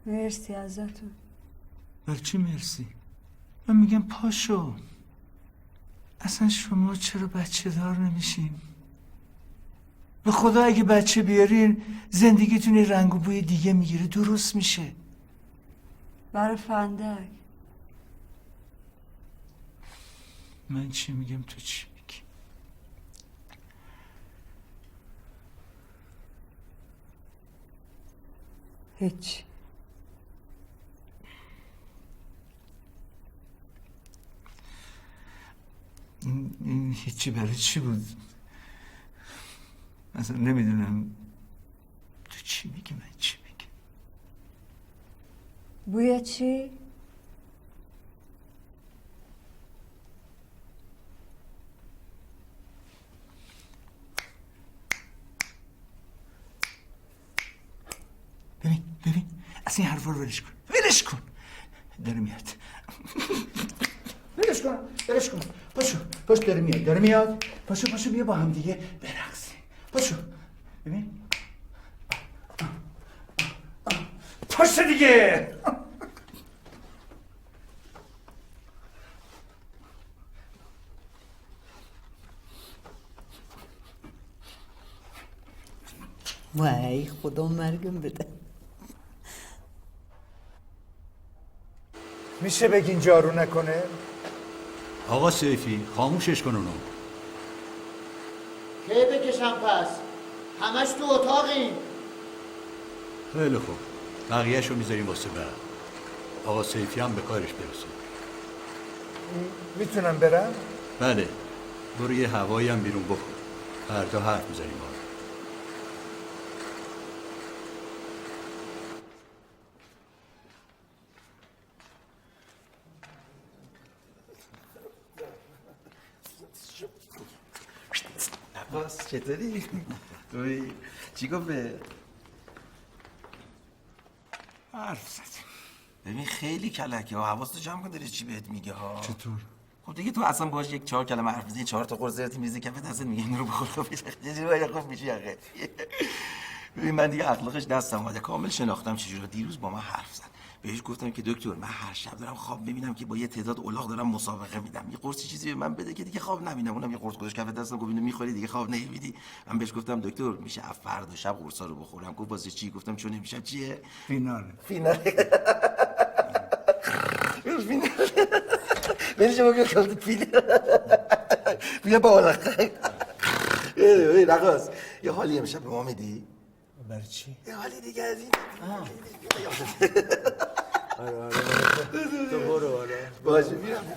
مرسی ازتون. برای چی مرسی؟ من میگم پاشو. اصلا شما چرا بچه دار نمیشین؟ به خدا اگه بچه بیارین زندگیتون یه رنگ و بوی دیگه میگیره، درست میشه. برای فندک. من چی میگم تو چی میگی؟ هیچ. این هیچی برای چی بود؟ اصلا نمیدونم تو چی میگی، من چی میگی. بوی چی؟ ببین اصلا این حرفا رو ولش کن. داره میاد. ولش کن. پاشو داره میاد. پاشو بیا با هم دیگه برقصیم. پاشو. ببین. پاشو دیگه. وای خدا مرگم بده. میشه بگین جارو نکنه؟ آقا سیفی خاموشش کن اونو. کی بکشم پس؟ همش تو اتاقیم. خیلی خوب، بقیه‌شو میذاریم واسه بعد. آقا سیفی هم به کارش برسه. میتونم برم؟ بله، برو یه هوایی هم بیرون بخور. فردا حرف میزنیم آقا. عباس چطوری؟ توی چی گفته؟ حرف زدیم. ببین خیلی کلکه ها، حواستو جمع کن داره چی بهت میگه ها. چطور؟ خب دیگه تو اصلا باش 4 کلمه حرف بزنی 4 تا قرص زرتی میریزی کف دستت میگه اینو رو بخور. خب یه جوری خوب میشی آخه. ببین من دیگه اخلاقش دستم اومده، کامل شناختم چجوری. دیروز با من حرف زد، بهش گفتم که دکتر من هر شب دارم خواب میبینم که با یه تعداد الاغ دارم مسابقه میدم، یه قرص چیزی به من بده که دیگه خواب نبینم. اونم یه قرص گذاشت کف دستم، گفت اینو میخوری دیگه خواب نمیبینی. من بهش گفتم دکتر میشه فردا شب قرصا رو بخورم؟ گفت واسه چی؟ گفتم چون امشب چیه؟ فینال. بری شما بیا کلت فینال. بیا بالا. ای رقاص یه حالی امشب به ما میدی؟ برای چی؟ یه حالی دیگه از این. آره تو برو آره باشه میرم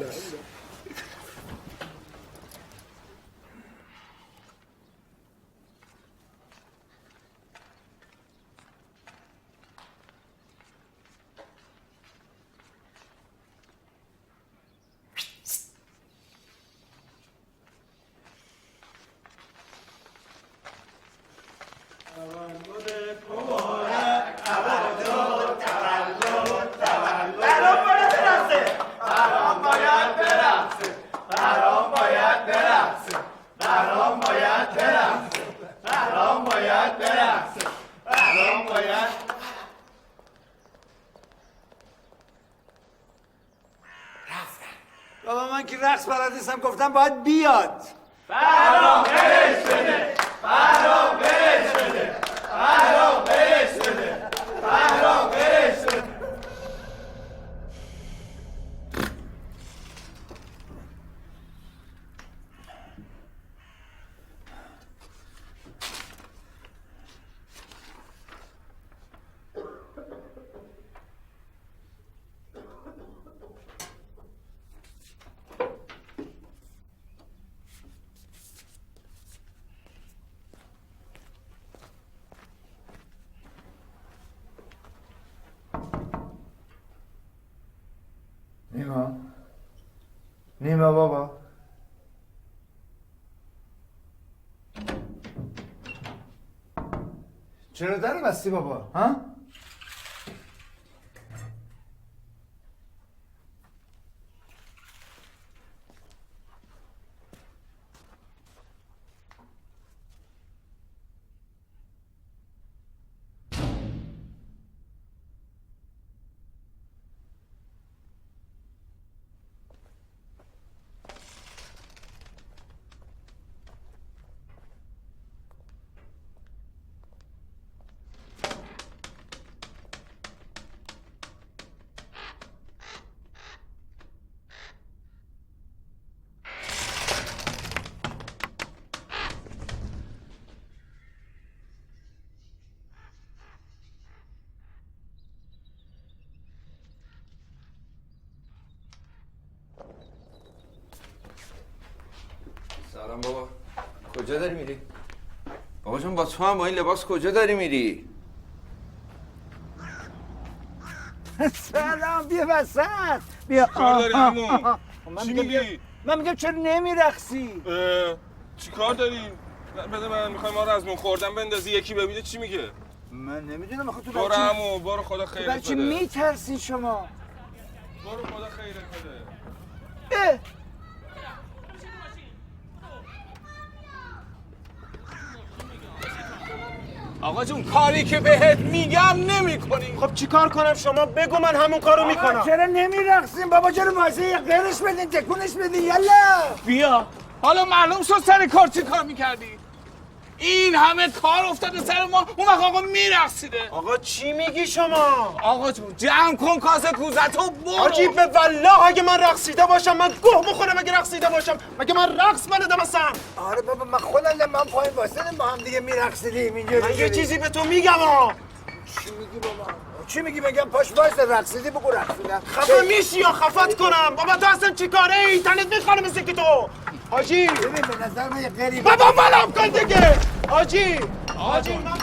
بابا من که رقص بلد نیستم گفتم باید بیاد فرام برش بده فرام برش بده فرام برش بده فرام برش بده. نیما بابا چرا در بستی بابا ها؟ سلام بابا کجا داری میری؟ بابا جان با تو هم با این لباس کجا داری میری؟ سلام بیا وسط بیا چیکار داری عمو؟ چی میگی؟ من میگم چرا نمیرقصی؟ چیکار داری؟ بده من میخوای ما رو از مون خوردن بندازی یکی ببینه چی میگه؟ من نمیدونم آخه تو برو عمو برو خدا خیرت بده. بچه میترسی شما؟ برو خدا خیرت بده. آقا جون کاری که بهت میگم نمی‌کنی. خب چیکار کنم شما بگو من همون کارو میکنم. چرا نمیرقصیم بابا چرا ماشین یه غیرش بدین تکونش بدین یلا بیا حالا معلوم شد سر کار چی کار میکردی؟ این همه کار افتاده سر ما اون وقت آقا میرقصیده. آقا چی میگی شما؟ آقا جون جمع کن کاسه کوزتو برو. حاجی به والله اگه من رقصیده باشم من گوه بخورم اگه رقصیده باشم مگه من رقص بلدم اصلا؟ آره بابا من خودم من پایین واسه با هم دیگه میرقصیدیم اینجا. من یه چیزی به تو میگم ها. چی میگی بابا؟ چی میگی بگم پاش واسه رقصیدی بگو رقصیدم. خفه میشی یا خفت کنم؟ بابا تو اصلا چیکاره ای؟ تنت میخوانه مثل که تو. حاجی ببین به نظر من یه غریب بابا ولم کن دیگه. حاجی من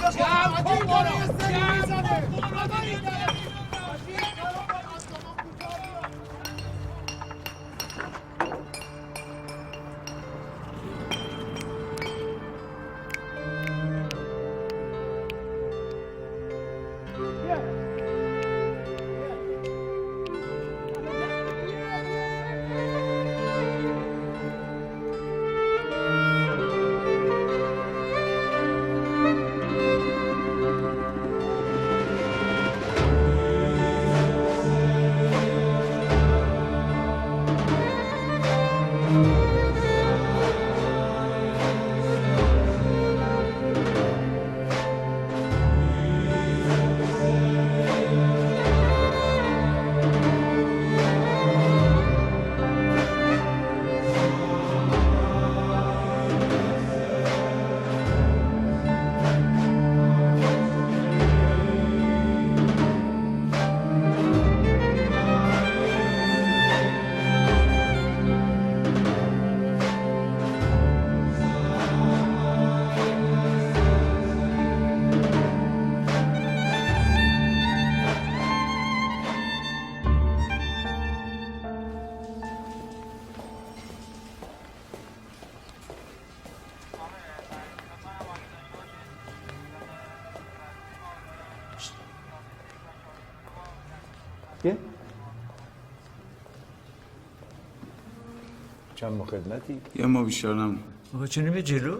چند ما خدمتی؟ یه ما بیشتر نمون. آقا چه نمی جلو؟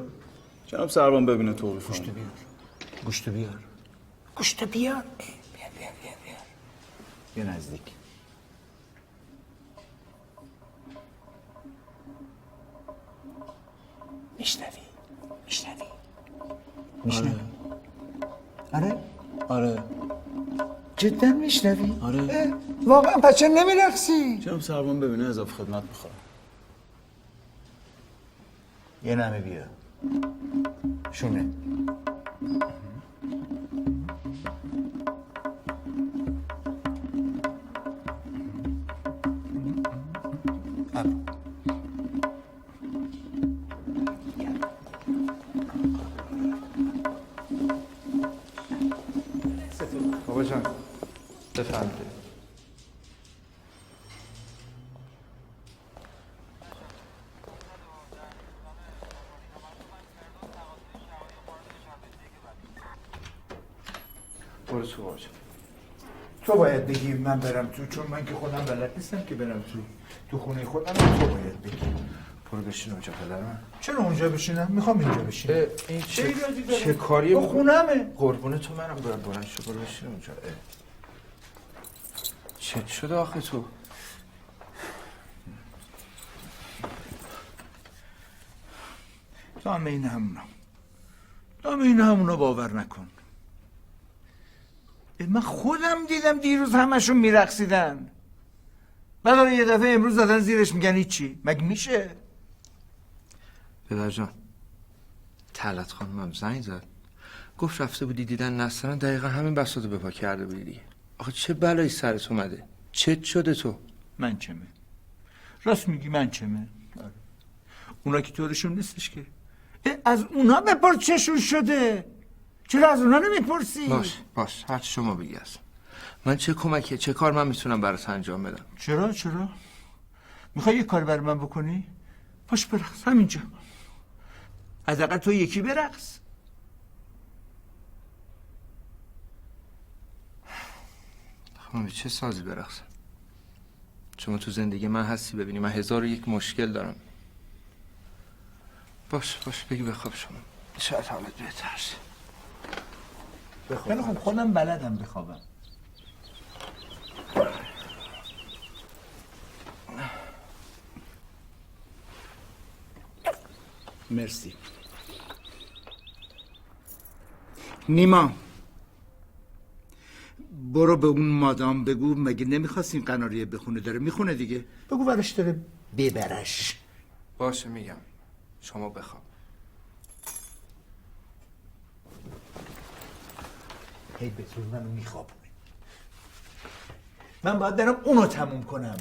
جناب سربان ببینه توقیف گوشت بیار گوشت بیار گوشت بیار بیا نزدیک میشنوی آره جدا میشنوی؟ آره واقعا بچه نمیرقصی؟ جناب سربان ببینه اضافه خدمت میخوام. یه نمه بیا شونه بابا جان بفرمایید. برو تو بابا جان. تو باید بگی من برم تو، چون من که خودم بلد نیستم که برم تو خونه خودم تو باید بگی. برو بشین اونجا پدرم. چرا اونجا بشینم؟ میخوام اینجا بشینم. این چه چه کاریه؟ تو خونمه. قربونه تو منم باید بلند شو برو بشین اونجا. چه شده آخه تو؟ دام این همونا باور نکن. من خودم دیدم دیروز همشون میرقصیدن. بعد یه دفعه امروز زدن زیرش میگن هیچی. مگه میشه؟ پدر جان طلعت خانمم زنگ زد گفت رفته بودی دیدن نسترن دقیقا همین بساطو به پا کرده بودی دیگه. آخه چه بلایی سرت اومده؟ چت شده تو؟ من چمه؟ راست میگی من چمه؟ آره. اونا که طورشون نیستش که. از اونا بپرس چشون شده. چرا از اونا نمیپرسی؟ باش هر چی شما بگی هست. من چه کمکه چه کار من میتونم برات انجام بدم؟ چرا؟ میخوای یه کار برای من بکنی؟ پاش برقص همینجا. حداقل تو یکی برقص. من به چه سازی برقصم؟ شما تو زندگی من هستی ببینی من 1001 مشکل دارم. باش بگی بخواب شما شاید حالت بهتر شه. خیلی خب خودم بلدم بخوابم. مرسی. نیما برو به اون مادام بگو مگه نمیخواست این قناریه بخونه داره میخونه دیگه. بگو برش داره ببرش. باشه میگم شما بخواب. هی به طور منو میخوابونه. من باید برم اونو تموم کنم.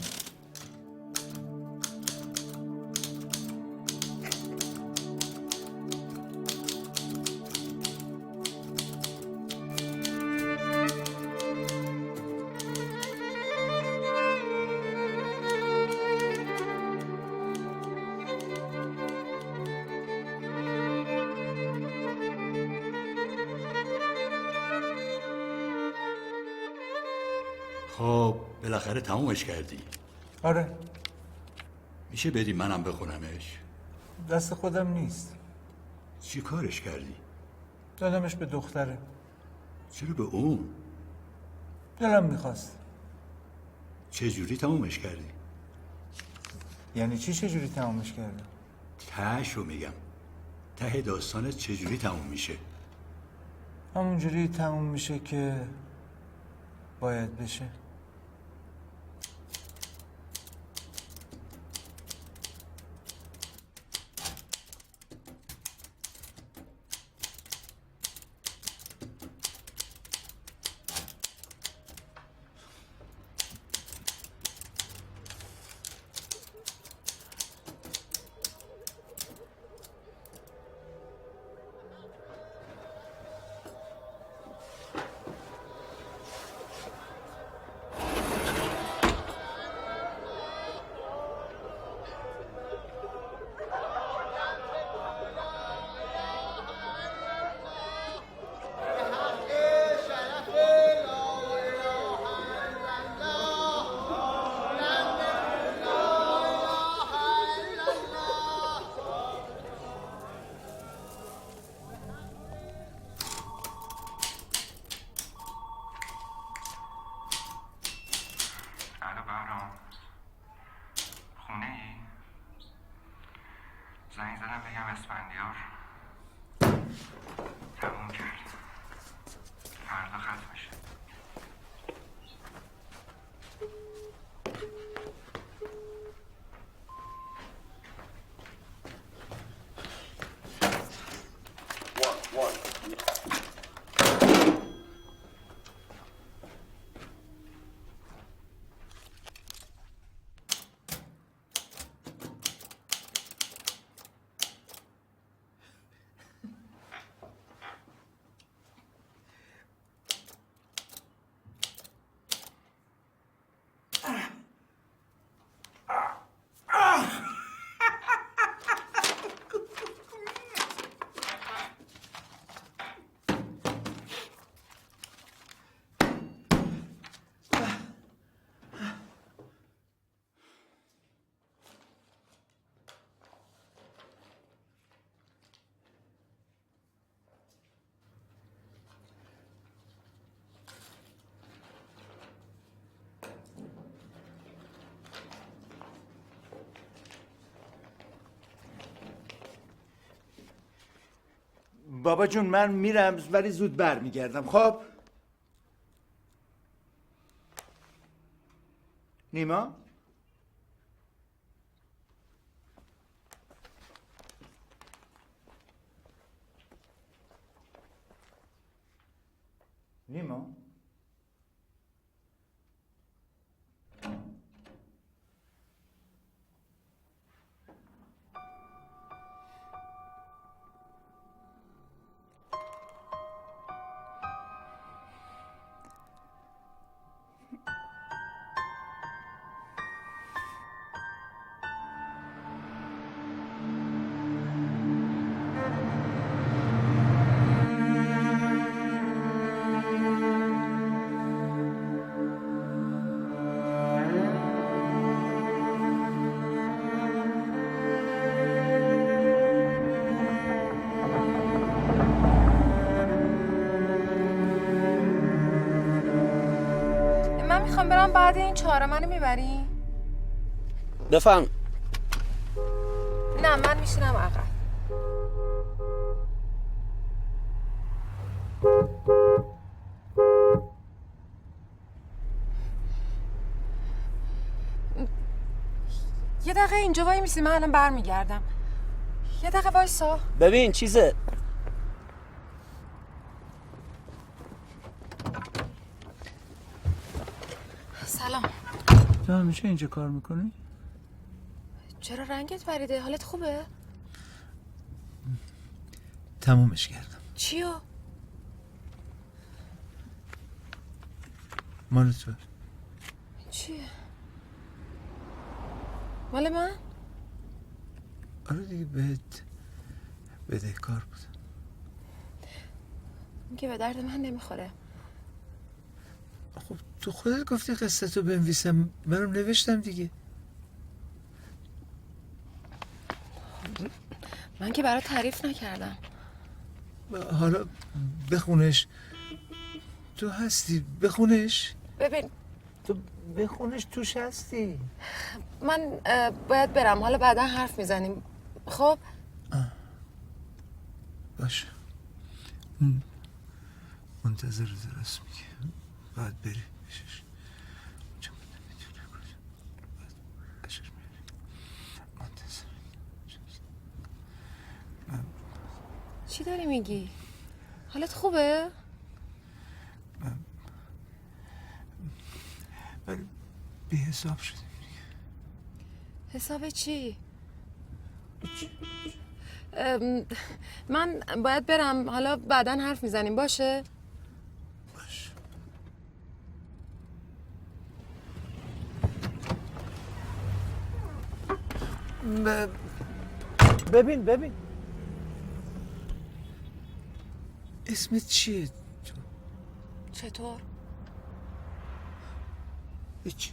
خب بالاخره تمومش کردی. آره. میشه بدی منم بخونمش؟ دست خودم نیست. چی کارش کردی؟ دادمش به دختره. چرا به اون؟ دلم میخواست. چه جوری تمومش کردی؟ یعنی چی چه جوری تمومش کردم؟ تهشو میگم. ته داستانت چه جوری تموم میشه؟ همون جوری تموم میشه که باید بشه. زنگ زدم بگم اسفندیار تموم کرد، فردا ختم میشه. بابا جون من میرم ولی زود برمیگردم. خب نیما نیما میخوام برم بعد این 4 منو میبری؟ بفهم. نه من میشینم عقب. یه دقیقه اینجا وای میسی، من الان برمیگردم. یه دقیقه وایسا. ببین چیزه. سلام. تو همیشه اینجا کار میکنی؟ چرا رنگت پریده؟ حالت خوبه؟ تمومش کردم. چیو؟ مال تو. چیه؟ مال من؟ آره دیگه بهت بدهکار بود. این که به درد من نمیخوره. خب تو خودت گفتی قصه تو بنویسم، منم نوشتم دیگه. من که برات تعریف نکردم. حالا بخونش. تو هستی بخونش. ببین تو بخونش، توش هستی. من باید برم، حالا بعدا حرف میزنیم. خب باشه. منتظر درست میگه. باید بری بشش. چون نمیتونه کجا. باید بشش میری. منتظر. چی داری میگی؟ حالت خوبه؟ ولی بی حساب شدیم دیگه. حساب چی؟ من باید برم، حالا بعدا حرف میزنیم. باشه؟ باشه. ببین اسمت چیه؟ چطور؟ هیچ.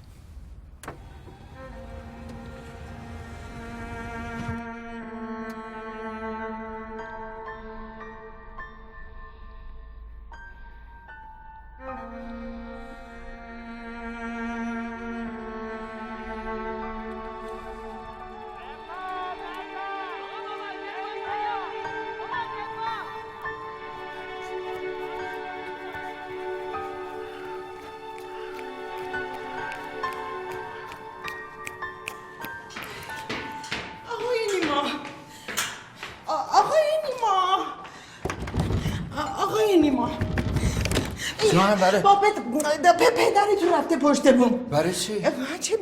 جان بله. پدرتون رفته پشت بوم. برای چی؟ بچه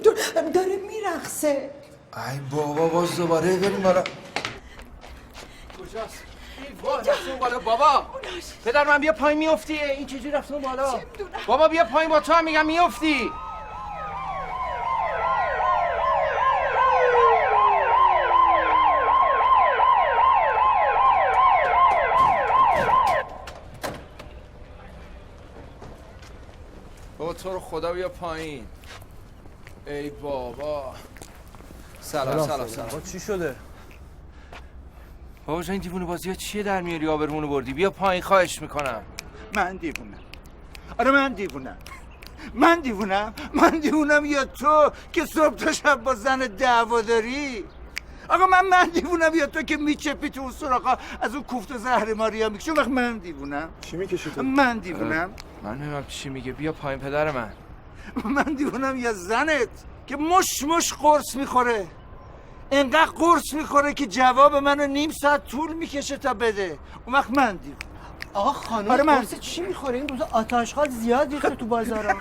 داره میرقصه. ای بابا باز دوباره بریم بالا. کجاست؟ رفتون بالا بابا. پدر من بیا پایین میافتی. این چجوری رفتون بالا؟ بابا بیا پایین با تو هم میگم میافتی. بابا تو رو خدا بیا پایین. ای بابا. سلام. چی شده؟ بابا جان این دیوونه بازی ها چیه در میاری آبرمونو بردی؟ بیا پایین خواهش میکنم. من دیوونم. آره من دیوونم یا تو که صبح تا شب با زن دعوا داری؟ آقا من دیوونم یا تو که میچپی تو اون سراغا از اون کوفت و زهر ماریا میکشی؟ وقت من دیوونم. چی میکشی تو؟ من دیوونم. من نمیدونم چی میگه. بیا پایین پدر من دیوونم یا زنت که مش قرص میخوره، انقدر قرص میخوره که جواب منو نیم ساعت طول میکشه تا بده. اون وقت من دیوونم. آقا خانم آره قرص چی میخوره؟ این روزا آتشخال زیاد ریخته تو بازارا.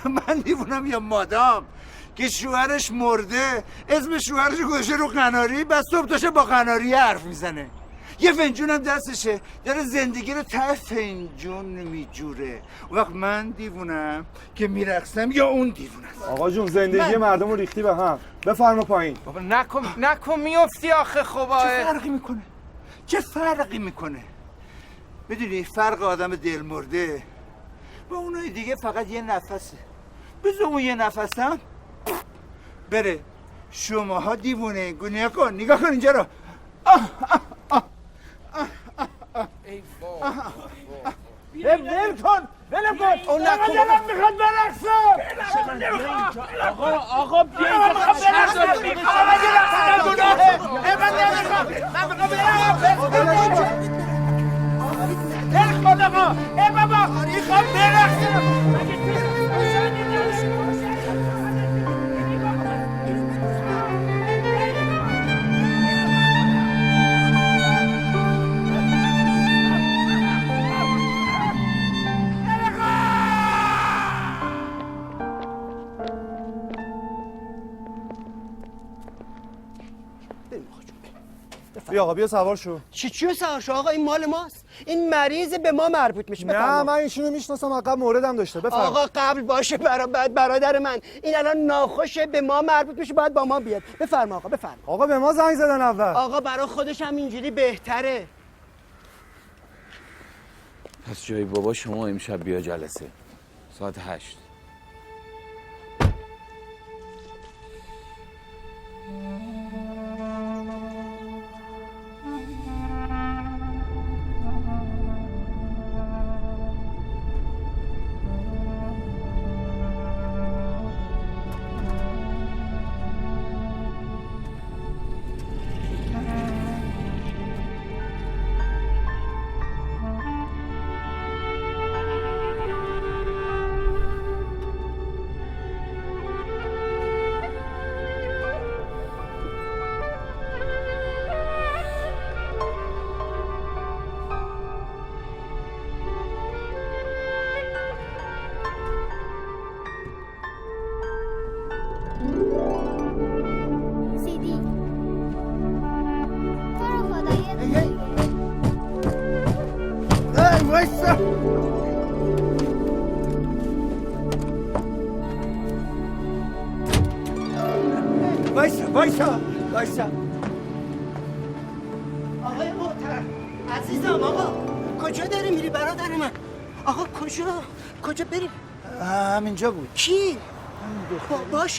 من دیوونم یا مادام که شوهرش مرده، اسم شوهرش گذاشته رو قناری، بس صبح تاشه با قناری حرف میزنه. یه فنجون هم دستشه داره زندگی رو ته فنجون میجوره. اون وقت من دیوونم که میرقصم یا اون دیوونه؟ آقا جون زندگی مردم رو ریختی به هم. بفرما پایین. بابا نکن میافتی آخه. خب چه فرقی میکنه؟ بدونی فرق آدم دل مرده با اونای دیگه فقط یه نفسه. بذار اون یه نفس هم بره. شماها دیوونه گونه کن. نگاه کن اینجا رو. ول کن. اون نکن. دلم میخواد برقصم. آقا بیا اینجا برقصم. ای بابا میخوام برقصم. بیا آقا بیا سوار شو. چیو سوار شو آقا؟ این مال ماست. این مریض به ما مربوط میشه. نه من ایشونو میشناسم. عقب موردم داشته. بفرما. آقا قبل باشه برادر من. این الان ناخوشه به ما مربوط میشه، باید با ما بیاد. بفرما آقا بفرما. آقا به ما زنگ زدن اول. آقا برای خودش هم اینجوری بهتره. پس جای بابا شما امشب بیا جلسه ساعت 8. وایسا. آقای محترم عزیزم، آقا کجا داری میری برادر من؟ آقا کجا بریم؟ همینجا بود. کی؟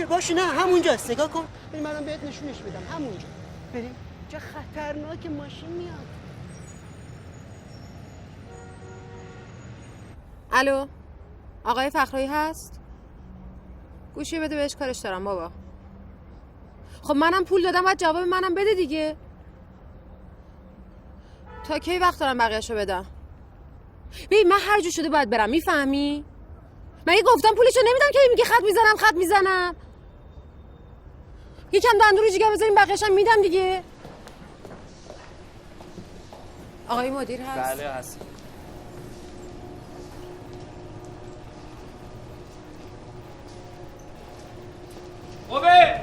باشه نه همونجاست. نگاه کن بریم، منم بهت نشونش میدم. همونجا بریم. چه خطرناک ماشین میاد. الو آقای فخرایی هست؟ گوشی بده بهش کارش دارم بابا. خب منم پول دادم باید جواب منم بده دیگه. تا کی وقت دارم بقیه‌شو بدم؟ ببین من هر جو شده باید برم، میفهمی؟ مگه گفتم پولشو نمیدم که میگه خط میزنم. یکم دندون رو جیگر بذاریم بقیه‌شم میدم دیگه. آقای مدیر هست؟ بله هست. خوبه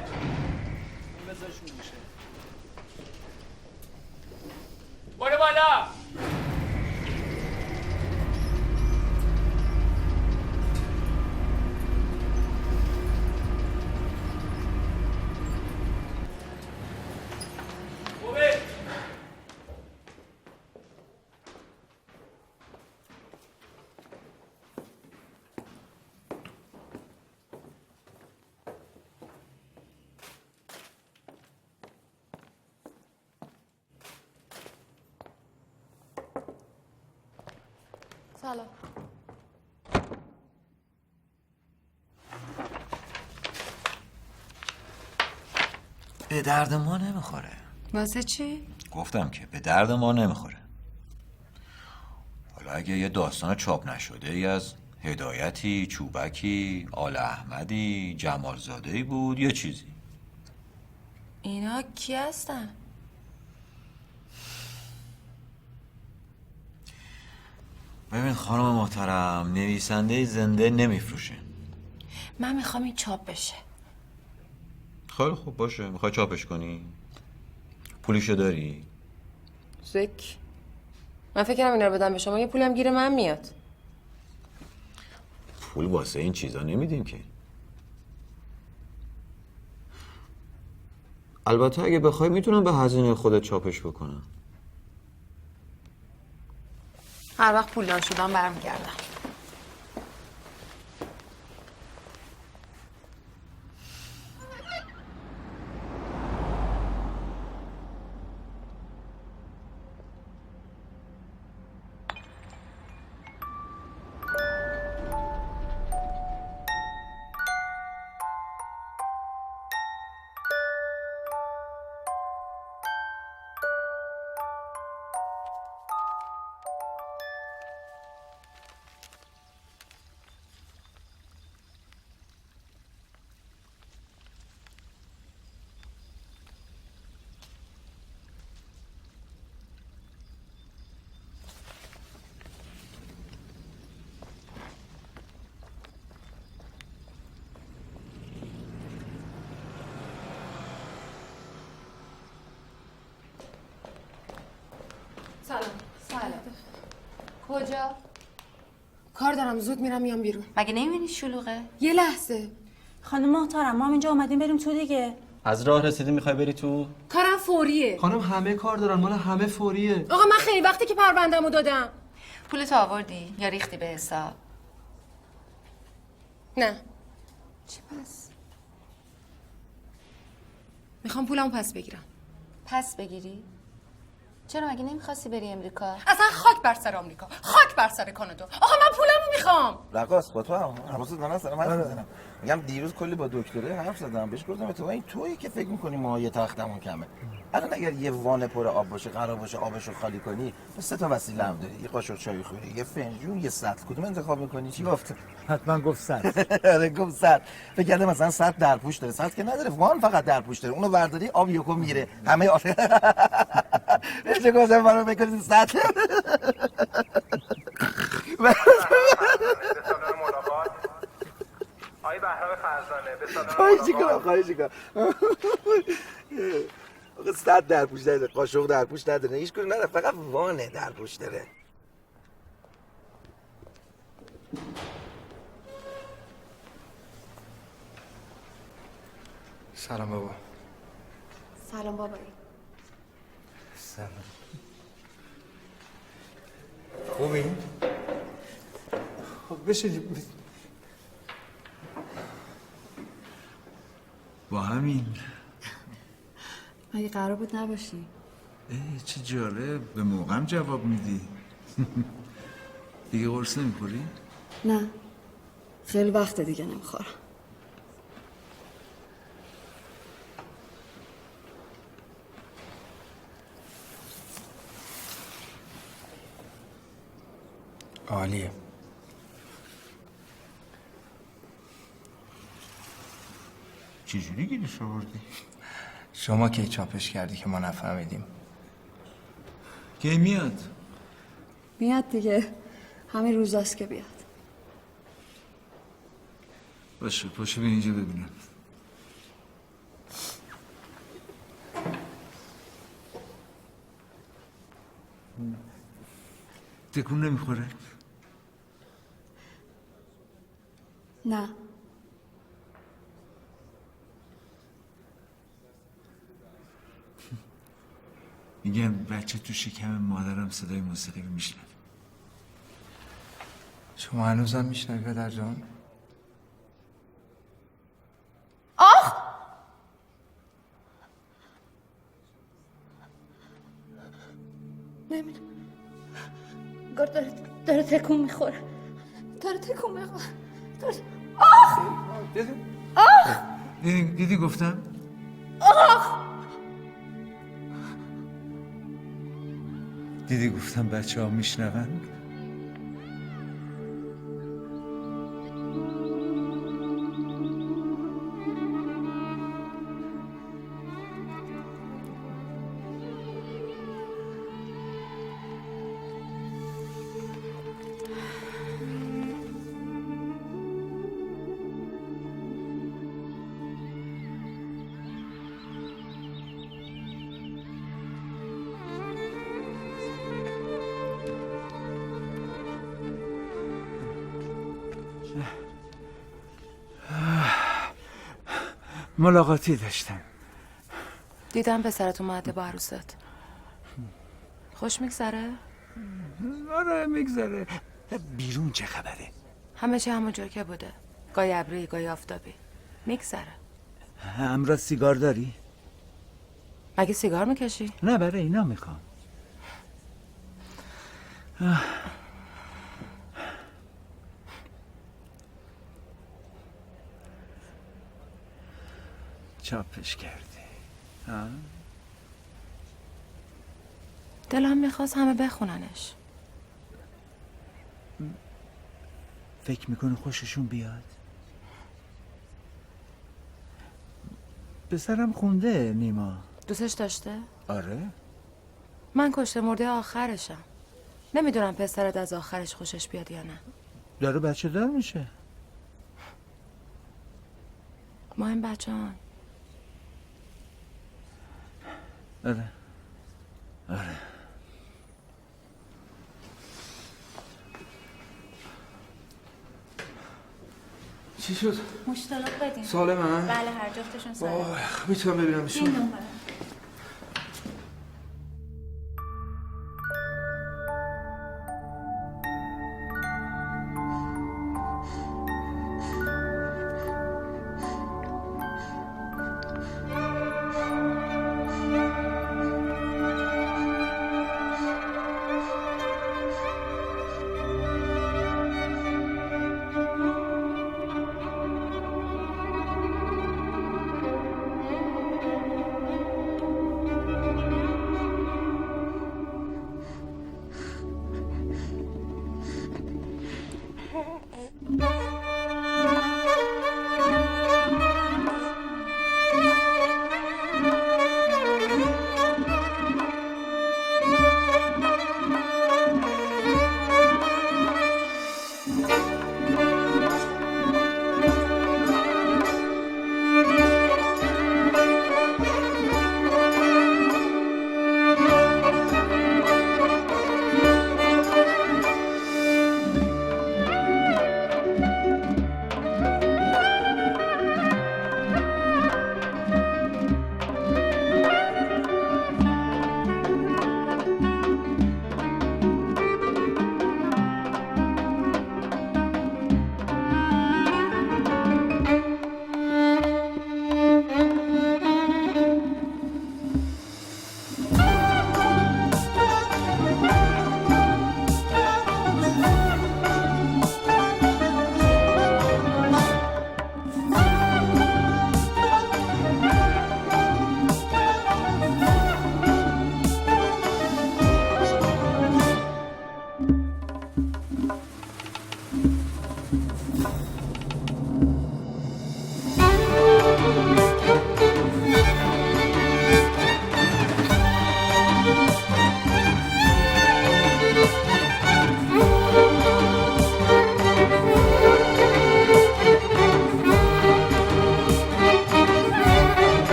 بذارشون گوشه. برو بالا. خوبه سلام. به درد ما نمیخوره. واسه چی؟ گفتم که به درد ما نمیخوره. حالا اگه یه داستان چاپ نشده ای از هدایتی، چوبکی، آل احمدی، جمالزاده‌ای بود یه چیزی. اینا کی هستن؟ ببین خانم محترم، نویسنده زنده نمیفروشه. من میخوام این چاپ بشه. خیلی خوب باشه، میخوای چاپش کنی؟ پولیشو داری؟ زک. من فکرم اینا رو بدم به شما، یه پولم گیر من میاد. پول واسه این چیزا نمیدیم که. البته اگه بخوای میتونم به هزینه خودت چاپش بکنم. هر وقت پولدار شدم برمیگردم. سلام. کجا؟ کار دارم، زود میرم میام بیرون. مگه نمیبینی شلوغه؟ یه لحظه. خانم محترم، ما اینجا اومدیم بریم تو دیگه. از راه رسیدی میخوای بری تو؟ کارم فوریه. خانم همه کار دارن، مال همه فوریه. آقا من خیلی وقتی که پرونده‌مو دادم. پولتو آوردی یا ریختی به حساب؟ نه. چی پس؟ میخوام پولمو پس بگیرم. پس بگیری؟ چرا مگه نمیخواستی بری امریکا؟ اصلا خاک بر سر آمریکا، خاک بر سر کانادا. آقا من پولمو میخوام. رقاص با تو هم حواست من سلام حرف میزنم. میگم دیروز کلی با دکتره حرف زدم، بهش گفتم تو این تویی که فکر می‌کنی ما یه تختمون کمه. الان اگر یه وان پر آب باشه قرار باشه آبشو خالی کنی، تو سه تا وسیله هم داری. یه قاشق چای خوری، یه فنجون، یه سطل. کدوم انتخاب می‌کنی؟ چی گفت؟ حتما گفت سطل. آره گفت سطل. فکر کرده مثلا سطل درپوش داره. سطل که نداره، وان فقط درپوش داره. اونو برداری آب یکو میره. همه آره. بهش گفتم منو بکنید سطل. آقای بهرام فرزانه به سلام خواهش می‌کنم. آقا صد درپوش داره، قاشق درپوش نداره، هیچ کدوم نداره، فقط وانه درپوش داره. سلام بابا. سلام بابایی. سلام. خوبی؟ خب بشین. با همین مگه قرار بود نباشی؟ چه جالب، به موقعم جواب میدی. دیگه قرص نمیخوری؟ نه، خیلی وقت دیگه نمیخورم. عالیه. چجوری گیرش آوردی؟ شما کی چاپش کردی که ما نفهمیدیم؟ کی میاد؟ میاد دیگه، همین روزاست که بیاد. باشه پاشو بیا اینجا ببینم. تکون نمیخوره؟ نه. میگم بچه تو شکم مادرم صدای موسیقی میشنوه. شما هنوزم میشنوی پدر جان؟ آخ! نمیدونم. انگار داره تکون میخوره. داره تکون میخوره. آخ! آخ! دیدی گفتم؟ آخ! دیدی گفتم بچه ها میشنون؟ ملاقاتی داشتم. دیدم پسرت اومده با عروست. خوش میگذره؟ آره میگذره. بیرون چه خبره؟ همه چی همون جور که بوده. گاهی ابری گاهی آفتابی. میگذره. همراه سیگار داری؟ مگه سیگار میکشی؟ نه برای اینا میخوام. چاپش کردی. دلم میخواست همه بخوننش. فکر میکنی خوششون بیاد؟ پسرم خونده نیما. دوستش داشته؟ آره. من کشته مرده آخرشم. نمیدونم پسرت از آخرش خوشش بیاد یا نه. داره بچه دار میشه. ما این بچه هان. آره آره. چی شد؟ مشتلق بدین. سالم هم؟ بله هر جفتشون سالم. میتونم ببینمشون؟ این نمره.